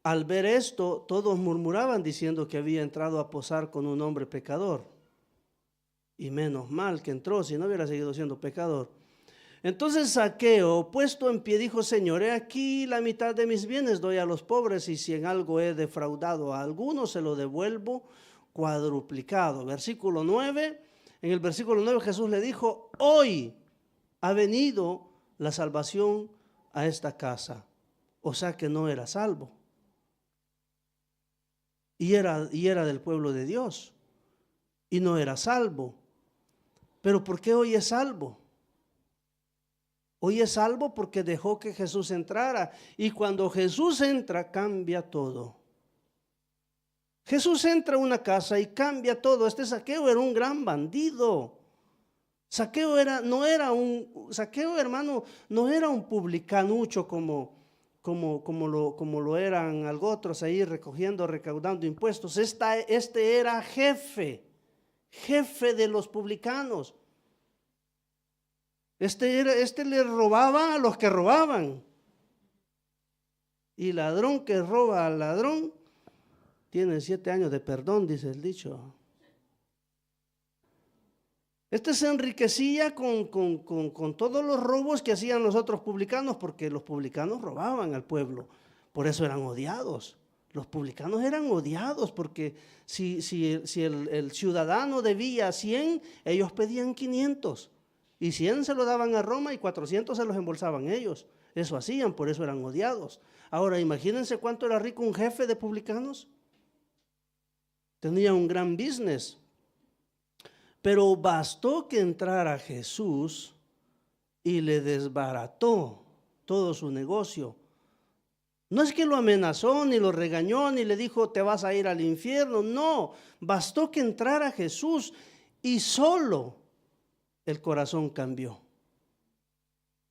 Al ver esto, todos murmuraban diciendo que había entrado a posar con un hombre pecador. Y menos mal que entró, si no hubiera seguido siendo pecador. Entonces Zaqueo, puesto en pie, dijo, Señor, he aquí la mitad de mis bienes doy a los pobres, y si en algo he defraudado a alguno, se lo devuelvo cuadruplicado. Versículo 9, en el versículo 9 Jesús le dijo, hoy ha venido la salvación a esta casa. O sea que no era salvo. Y era del pueblo de Dios. Y no era salvo. Pero ¿por qué hoy es salvo? Hoy es salvo porque dejó que Jesús entrara. Y cuando Jesús entra, cambia todo. Jesús entra a una casa y cambia todo. Este Zaqueo era un gran bandido. Zaqueo, hermano, no era un publicanucho como lo eran algo otros ahí recogiendo, recaudando impuestos. Este era jefe. jefe de los publicanos. Este le robaba a los que robaban. Y ladrón que roba al ladrón tiene 7 años de perdón, dice el dicho. Este se enriquecía con todos los robos que hacían los otros publicanos, porque los publicanos robaban al pueblo, por eso eran odiados. Los publicanos eran odiados porque si el ciudadano debía 100, ellos pedían 500. Y 100 se lo daban a Roma y 400 se los embolsaban ellos. Eso hacían, por eso eran odiados. Ahora imagínense cuánto era rico un jefe de publicanos. Tenía un gran business. Pero bastó que entrara Jesús y le desbarató todo su negocio. No es que lo amenazó, ni lo regañó, ni le dijo te vas a ir al infierno. No, bastó que entrara Jesús y solo el corazón cambió.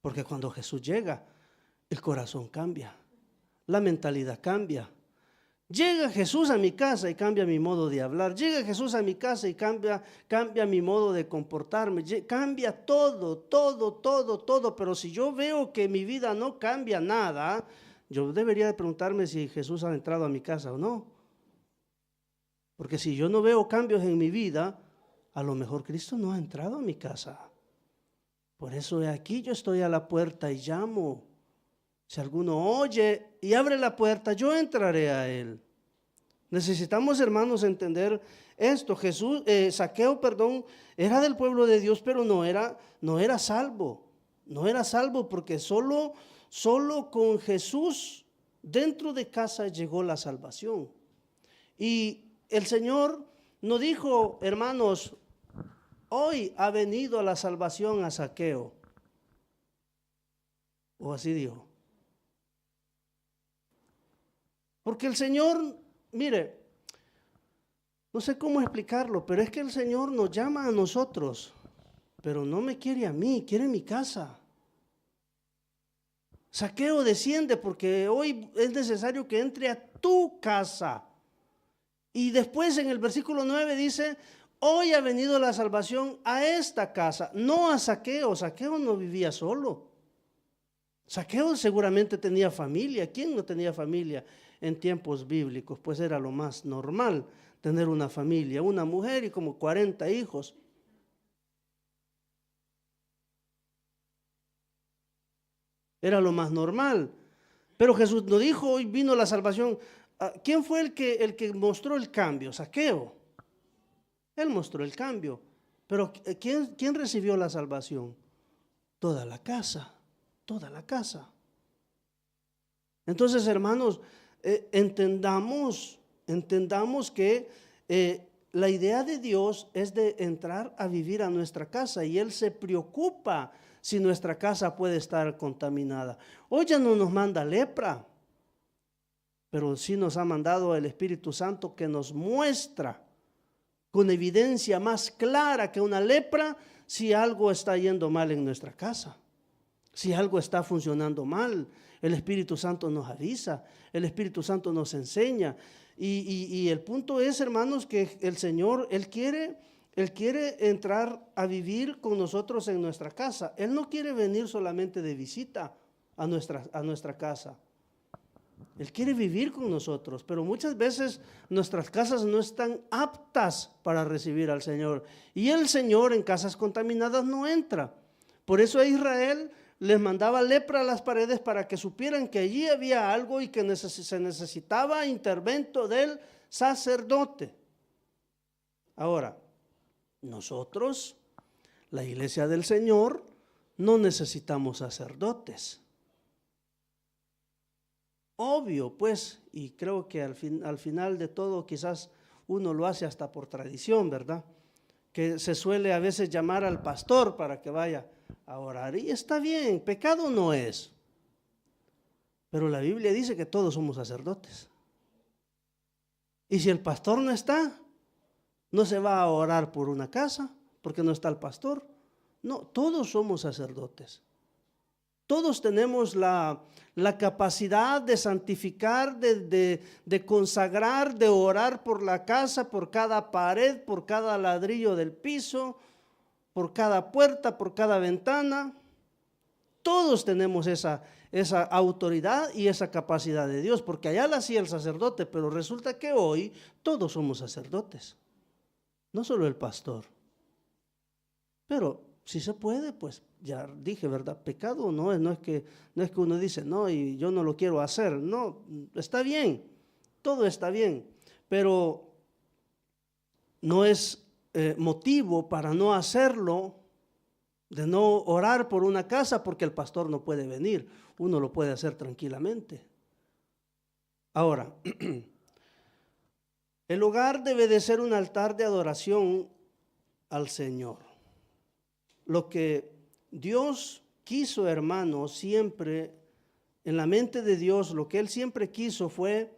Porque cuando Jesús llega, el corazón cambia, la mentalidad cambia. Llega Jesús a mi casa y cambia mi modo de hablar. Llega Jesús a mi casa y cambia mi modo de comportarme. Cambia todo. Pero si yo veo que mi vida no cambia nada, yo debería de preguntarme si Jesús ha entrado a mi casa o no. Porque si yo no veo cambios en mi vida, a lo mejor Cristo no ha entrado a mi casa. Por eso aquí yo estoy a la puerta y llamo. Si alguno oye y abre la puerta, yo entraré a él. Necesitamos, hermanos, entender esto. Zaqueo, era del pueblo de Dios, pero no era salvo. No era salvo porque solo con Jesús dentro de casa llegó la salvación. Y el Señor no dijo, hermanos, hoy ha venido la salvación a Zaqueo. O así dijo. Porque el Señor, mire, no sé cómo explicarlo, pero es que el Señor nos llama a nosotros, pero no me quiere a mí, quiere mi casa. Zaqueo, desciende porque hoy es necesario que entre a tu casa. Y después en el versículo 9 dice, hoy ha venido la salvación a esta casa, no a Zaqueo. Zaqueo no vivía solo. Zaqueo seguramente tenía familia. ¿Quién no tenía familia en tiempos bíblicos? Pues era lo más normal tener una familia, una mujer y como 40 hijos. Era lo más normal. Pero Jesús no dijo, hoy vino la salvación. ¿Quién fue el que mostró el cambio? Zaqueo. Él mostró el cambio. Pero ¿quién recibió la salvación? Toda la casa. Toda la casa. Entonces, hermanos, entendamos que la idea de Dios es de entrar a vivir a nuestra casa y Él se preocupa si nuestra casa puede estar contaminada. Hoy ya no nos manda lepra, pero sí nos ha mandado el Espíritu Santo que nos muestra con evidencia más clara que una lepra si algo está yendo mal en nuestra casa. Si algo está funcionando mal, el Espíritu Santo nos avisa, el Espíritu Santo nos enseña. Y el punto es, hermanos, que el Señor, Él quiere entrar a vivir con nosotros en nuestra casa. Él no quiere venir solamente de visita a nuestra casa. Él quiere vivir con nosotros, pero muchas veces nuestras casas no están aptas para recibir al Señor. Y el Señor en casas contaminadas no entra. Por eso a Israel les mandaba lepra a las paredes para que supieran que allí había algo y que se necesitaba intervento del sacerdote. Ahora, nosotros, la iglesia del Señor, no necesitamos sacerdotes. Obvio, pues, y creo que al final de todo quizás uno lo hace hasta por tradición, ¿verdad? Que se suele a veces llamar al pastor para que vaya a orar. Y está bien, pecado no es. Pero la Biblia dice que todos somos sacerdotes. Y si el pastor no está, no se va a orar por una casa porque no está el pastor. No, todos somos sacerdotes. Todos tenemos la capacidad de santificar, de consagrar, de orar por la casa, por cada pared, por cada ladrillo del piso, por cada puerta, por cada ventana. Todos tenemos esa autoridad y esa capacidad de Dios, porque allá la hacía el sacerdote, pero resulta que hoy todos somos sacerdotes, no solo el pastor. Pero si se puede, pues ya dije, ¿verdad? Pecado no es que uno dice, no, y yo no lo quiero hacer. No, está bien, todo está bien, pero no es motivo para no hacerlo, de no orar por una casa porque el pastor no puede venir. Uno lo puede hacer tranquilamente. Ahora, el hogar debe de ser un altar de adoración al Señor. Lo que Dios quiso, hermano, siempre, en la mente de Dios, lo que Él siempre quiso fue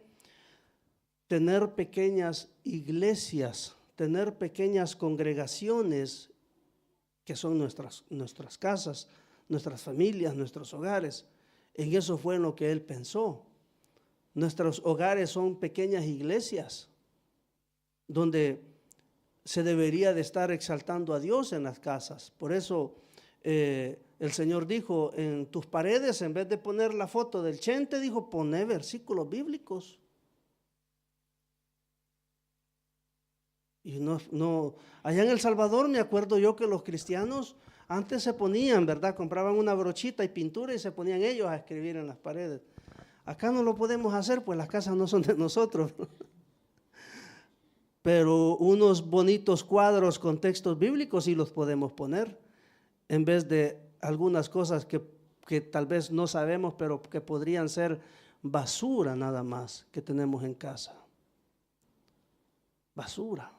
tener pequeñas iglesias, tener pequeñas congregaciones que son nuestras casas, nuestras familias, nuestros hogares. En eso fue en lo que Él pensó. Nuestros hogares son pequeñas iglesias donde se debería de estar exaltando a Dios en las casas. Por eso el Señor dijo, en tus paredes, en vez de poner la foto del Chente, dijo, poné versículos bíblicos. Y allá en El Salvador me acuerdo yo que los cristianos antes se ponían, ¿verdad? Compraban una brochita y pintura y se ponían ellos a escribir en las paredes. Acá no lo podemos hacer, pues las casas no son de nosotros. Pero unos bonitos cuadros con textos bíblicos sí los podemos poner, en vez de algunas cosas que tal vez no sabemos, pero que podrían ser basura nada más que tenemos en casa. Basura.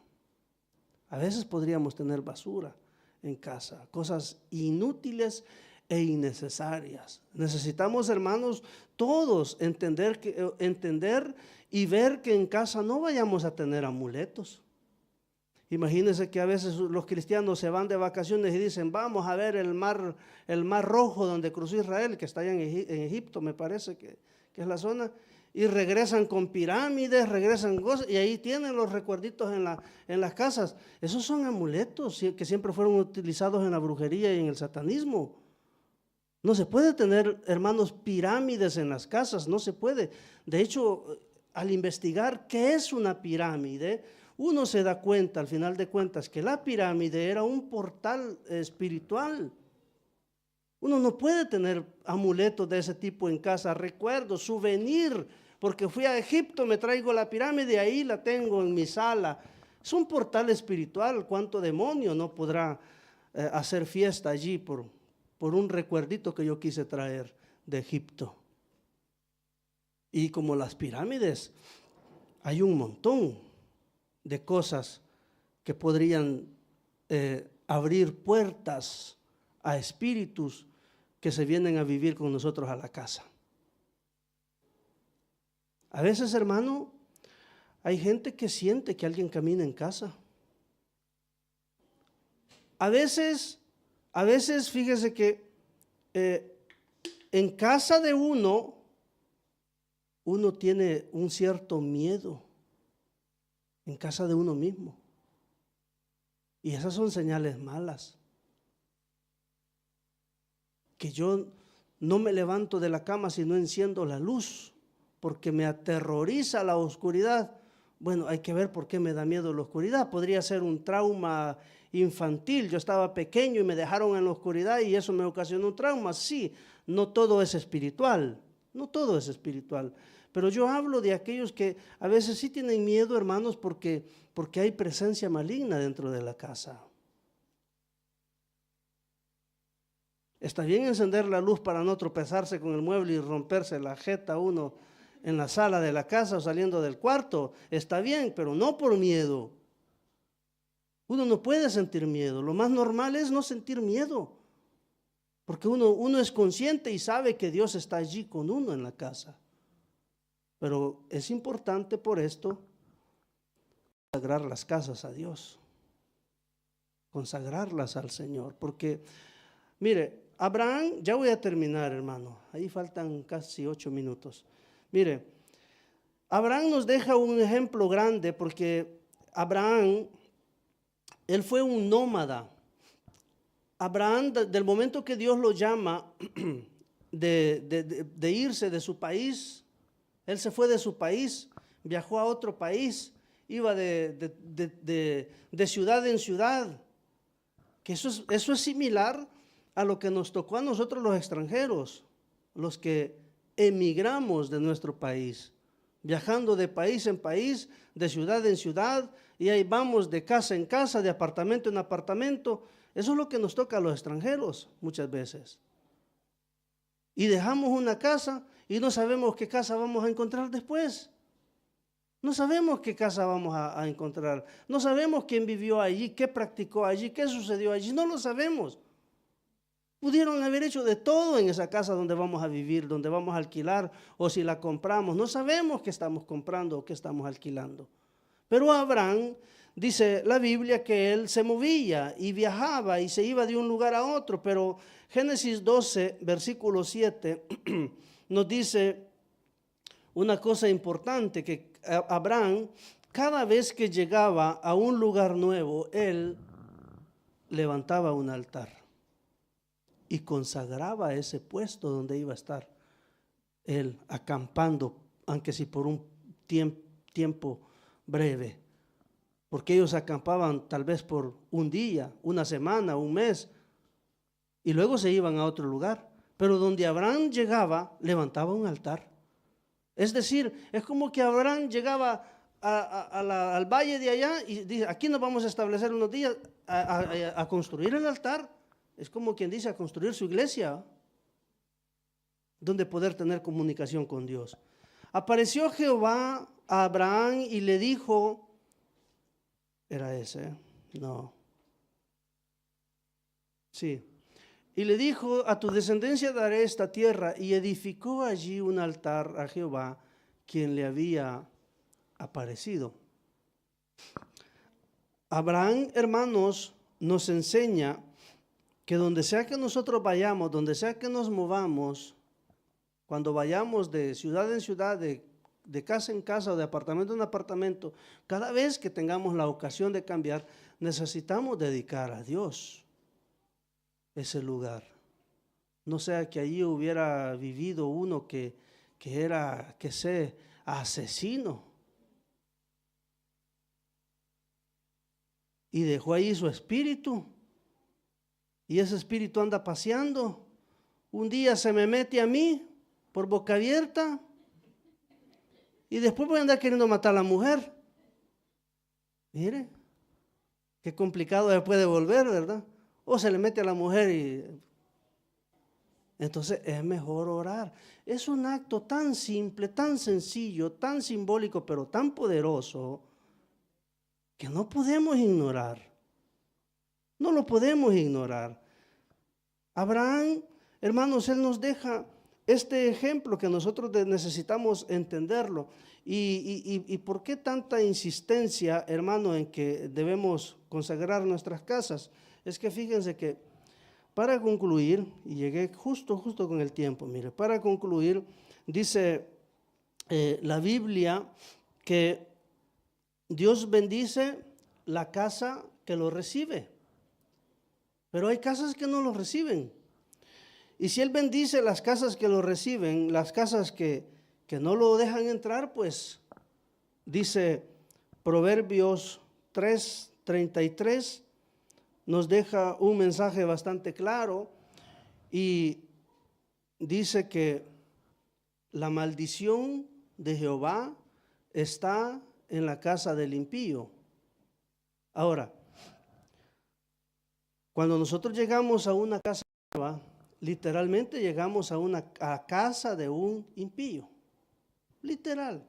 A veces podríamos tener basura en casa, cosas inútiles e innecesarias. Necesitamos, hermanos, todos entender y ver que en casa no vayamos a tener amuletos. Imagínense que a veces los cristianos se van de vacaciones y dicen, vamos a ver el mar Rojo donde cruzó Israel, que está allá en Egipto, me parece que es la zona, y regresan con pirámides, regresan cosas, y ahí tienen los recuerditos en las casas. Esos son amuletos que siempre fueron utilizados en la brujería y en el satanismo. No se puede tener, hermanos, pirámides en las casas, no se puede. De hecho, al investigar qué es una pirámide, uno se da cuenta, al final de cuentas, que la pirámide era un portal espiritual. Uno no puede tener amuletos de ese tipo en casa, recuerdo, souvenir, porque fui a Egipto, me traigo la pirámide y ahí la tengo en mi sala. Es un portal espiritual, ¿cuánto demonio no podrá hacer fiesta allí por un recuerdito que yo quise traer de Egipto? Y como las pirámides, hay un montón de cosas que podrían abrir puertas a espíritus que se vienen a vivir con nosotros a la casa. A veces, hermano, hay gente que siente que alguien camina en casa. A veces, fíjese que en casa de uno tiene un cierto miedo, en casa de uno mismo. Y esas son señales malas. Que yo no me levanto de la cama si no enciendo la luz, porque me aterroriza la oscuridad. Bueno, hay que ver por qué me da miedo la oscuridad. Podría ser un trauma infantil. Yo estaba pequeño y me dejaron en la oscuridad y eso me ocasionó un trauma. Sí, no todo es espiritual, no todo es espiritual. Pero yo hablo de aquellos que a veces sí tienen miedo, hermanos, porque hay presencia maligna dentro de la casa. Está bien encender la luz para no tropezarse con el mueble y romperse la jeta uno en la sala de la casa o saliendo del cuarto. Está bien, pero no por miedo. Uno no puede sentir miedo. Lo más normal es no sentir miedo. Porque uno es consciente y sabe que Dios está allí con uno en la casa. Pero es importante por esto consagrar las casas a Dios. Consagrarlas al Señor. Porque, mire, Abraham, ya voy a terminar, hermano. Ahí faltan casi 8 minutos. Mire, Abraham nos deja un ejemplo grande porque Abraham, él fue un nómada. Abraham, del momento que Dios lo llama de irse de su país, él se fue de su país, viajó a otro país, iba de ciudad en ciudad. Que eso es similar a lo que nos tocó a nosotros los extranjeros, los que emigramos de nuestro país, viajando de país en país, de ciudad en ciudad, y ahí vamos de casa en casa, de apartamento en apartamento. Eso es lo que nos toca a los extranjeros muchas veces. Y dejamos una casa y no sabemos qué casa vamos a encontrar después. No sabemos qué casa vamos a encontrar. No sabemos quién vivió allí, qué practicó allí, qué sucedió allí. No lo sabemos. Pudieron haber hecho de todo en esa casa donde vamos a vivir, donde vamos a alquilar, o si la compramos. No sabemos qué estamos comprando o qué estamos alquilando. Pero Abraham, dice la Biblia, que él se movía y viajaba y se iba de un lugar a otro. Pero Génesis 12, versículo 7, nos dice una cosa importante, que Abraham, cada vez que llegaba a un lugar nuevo, él levantaba un altar y consagraba ese puesto donde iba a estar él acampando, aunque si por un tiempo breve, porque ellos acampaban tal vez por un día, una semana, un mes, y luego se iban a otro lugar. Pero donde Abraham llegaba, levantaba un altar. Es decir, es como que Abraham llegaba al valle de allá y dice, aquí nos vamos a establecer unos días a construir el altar. Es como quien dice, a construir su iglesia, donde poder tener comunicación con Dios. Apareció Jehová a Abraham y le dijo, ¿era ese? No. Sí. Y le dijo, a tu descendencia daré esta tierra, y edificó allí un altar a Jehová, quien le había aparecido. Abraham, hermanos, nos enseña que donde sea que nosotros vayamos, donde sea que nos movamos, cuando vayamos de ciudad en ciudad, de casa en casa o de apartamento en apartamento, cada vez que tengamos la ocasión de cambiar, necesitamos dedicar a Dios ese lugar. No sea que allí hubiera vivido uno que era, que sé, asesino, y dejó ahí su espíritu, y ese espíritu anda paseando. Un día se me mete a mí por boca abierta y después voy a andar queriendo matar a la mujer. Mire, qué complicado se puede volver, ¿verdad? O se le mete a la mujer y... Entonces es mejor orar. Es un acto tan simple, tan sencillo, tan simbólico, pero tan poderoso, que no podemos ignorar. No lo podemos ignorar. Abraham, hermanos, él nos deja este ejemplo que nosotros necesitamos entenderlo. ¿Y por qué tanta insistencia, hermano, en que debemos consagrar nuestras casas? Es que fíjense que para concluir, y llegué justo con el tiempo, mire, para concluir, dice la Biblia que Dios bendice la casa que lo recibe, pero hay casas que no lo reciben. Y si Él bendice las casas que lo reciben, las casas que no lo dejan entrar, pues dice Proverbios 3:33, nos deja un mensaje bastante claro y dice que la maldición de Jehová está en la casa del impío. Ahora, cuando nosotros llegamos a una casa nueva, literalmente llegamos a casa de un impío. Literal.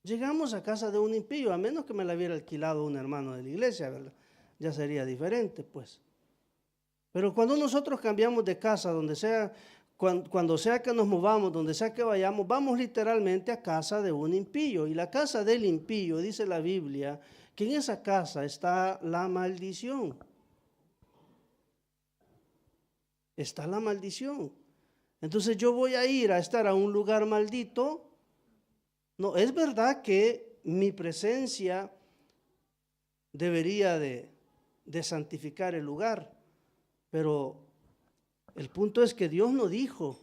Llegamos a casa de un impío, a menos que me la hubiera alquilado un hermano de la iglesia, ¿verdad? Ya sería diferente, pues. Pero cuando nosotros cambiamos de casa, donde sea, cuando sea que nos movamos, donde sea que vayamos, vamos literalmente a casa de un impío. Y la casa del impío, dice la Biblia, que en esa casa está la maldición. está la maldición. Entonces yo voy a ir a estar a un lugar maldito. No, es verdad que mi presencia debería de santificar el lugar, pero el punto es que Dios no dijo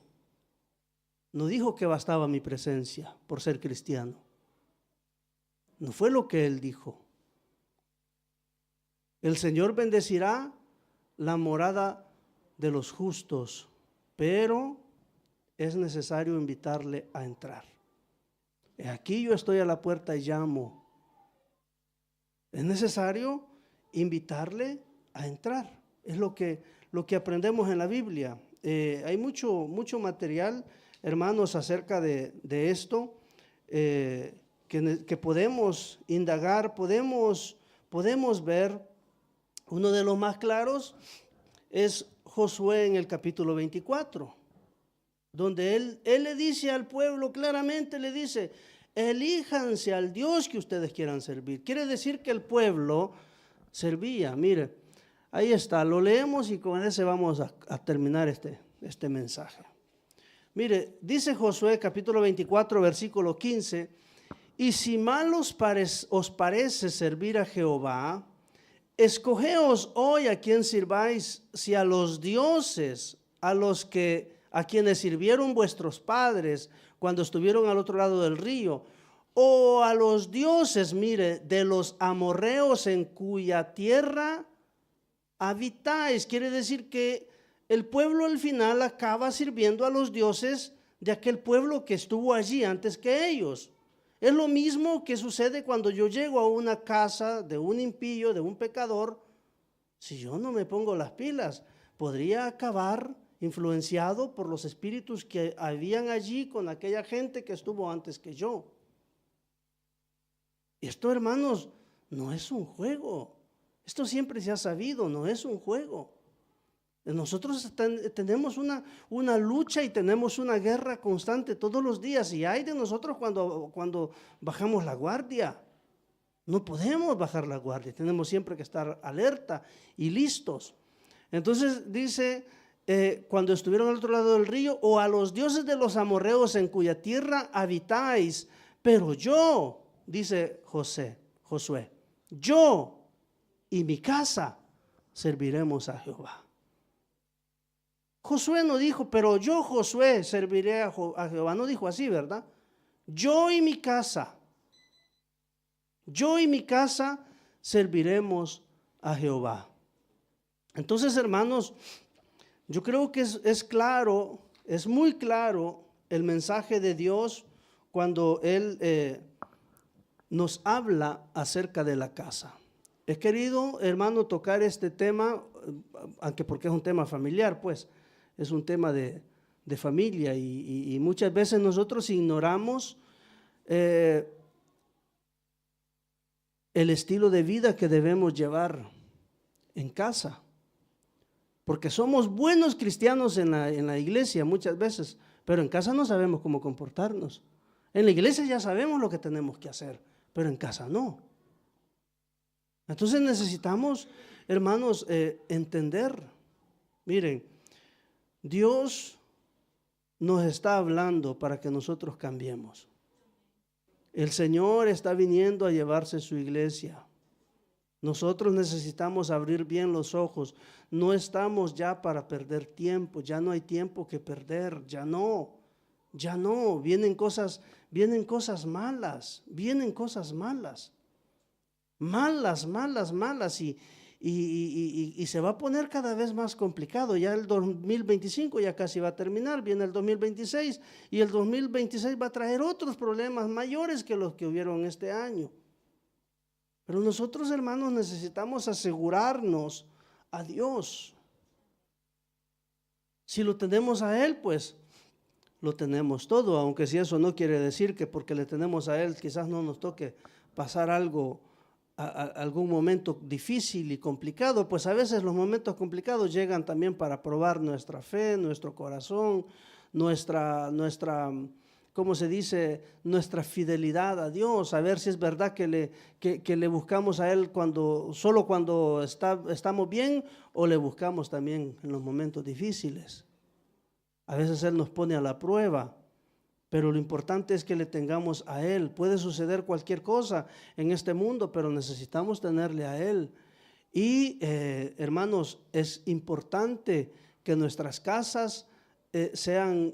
que bastaba mi presencia por ser cristiano. No fue lo que Él dijo. El Señor bendecirá la morada de los justos, pero es necesario invitarle a entrar. Aquí yo estoy a la puerta y llamo. Es necesario invitarle a entrar. Es lo que aprendemos en la Biblia. Hay mucho material, hermanos, acerca de esto, que podemos indagar, podemos ver. Uno de los más claros es Josué en el capítulo 24, donde él le dice al pueblo claramente, le dice: elíjanse al Dios que ustedes quieran servir. Quiere decir que el pueblo servía. Mire, ahí está, lo leemos y con ese vamos a terminar este mensaje. Mire, dice Josué capítulo 24, versículo 15: y si mal os parece servir a Jehová, escogeos hoy a quién sirváis, si a los dioses a quienes sirvieron vuestros padres cuando estuvieron al otro lado del río, o a los dioses, mire, de los amorreos en cuya tierra habitáis. Quiere decir que el pueblo al final acaba sirviendo a los dioses de aquel pueblo que estuvo allí antes que ellos. Es lo mismo que sucede cuando yo llego a una casa de un impío, de un pecador. Si yo no me pongo las pilas, podría acabar influenciado por los espíritus que habían allí con aquella gente que estuvo antes que yo. Esto, hermanos, no es un juego. Esto siempre se ha sabido, no es un juego. Nosotros tenemos una lucha y tenemos una guerra constante todos los días, y hay de nosotros cuando bajamos la guardia. No podemos bajar la guardia, tenemos siempre que estar alerta y listos. Entonces dice, cuando estuvieron al otro lado del río, o a los dioses de los amorreos en cuya tierra habitáis, pero yo, dice Josué, yo y mi casa serviremos a Jehová. Josué no dijo, pero yo, Josué, serviré a Jehová. No dijo así, ¿verdad? Yo y mi casa serviremos a Jehová. Entonces, hermanos, yo creo que es claro, es muy claro el mensaje de Dios cuando Él nos habla acerca de la casa. He querido, hermano, tocar este tema, aunque porque es un tema familiar, pues, es un tema de familia, y muchas veces nosotros ignoramos el estilo de vida que debemos llevar en casa, porque somos buenos cristianos en la iglesia muchas veces, pero en casa no sabemos cómo comportarnos. En la iglesia ya sabemos lo que tenemos que hacer, pero en casa no. Entonces necesitamos, hermanos, entender. Miren, Dios nos está hablando para que nosotros cambiemos. El Señor está viniendo a llevarse su iglesia. Nosotros necesitamos abrir bien los ojos. No estamos ya para perder tiempo, ya no hay tiempo que perder, ya no. Vienen cosas malas, malas, y se va a poner cada vez más complicado. Ya el 2025 ya casi va a terminar, viene el 2026, y el 2026 va a traer otros problemas mayores que los que hubieron este año. Pero nosotros, hermanos, necesitamos asegurarnos a Dios. Si lo tenemos a Él, pues lo tenemos todo, aunque si eso no quiere decir que porque le tenemos a Él quizás no nos toque pasar algún momento difícil y complicado. Pues a veces los momentos complicados llegan también para probar nuestra fe, nuestro corazón, nuestra ¿cómo se dice? Nuestra fidelidad a Dios, a ver si es verdad que le buscamos a Él solo cuando estamos bien, o le buscamos también en los momentos difíciles. A veces Él nos pone a la prueba, pero lo importante es que le tengamos a Él. Puede suceder cualquier cosa en este mundo, pero necesitamos tenerle a Él. Y hermanos, es importante que nuestras casas sean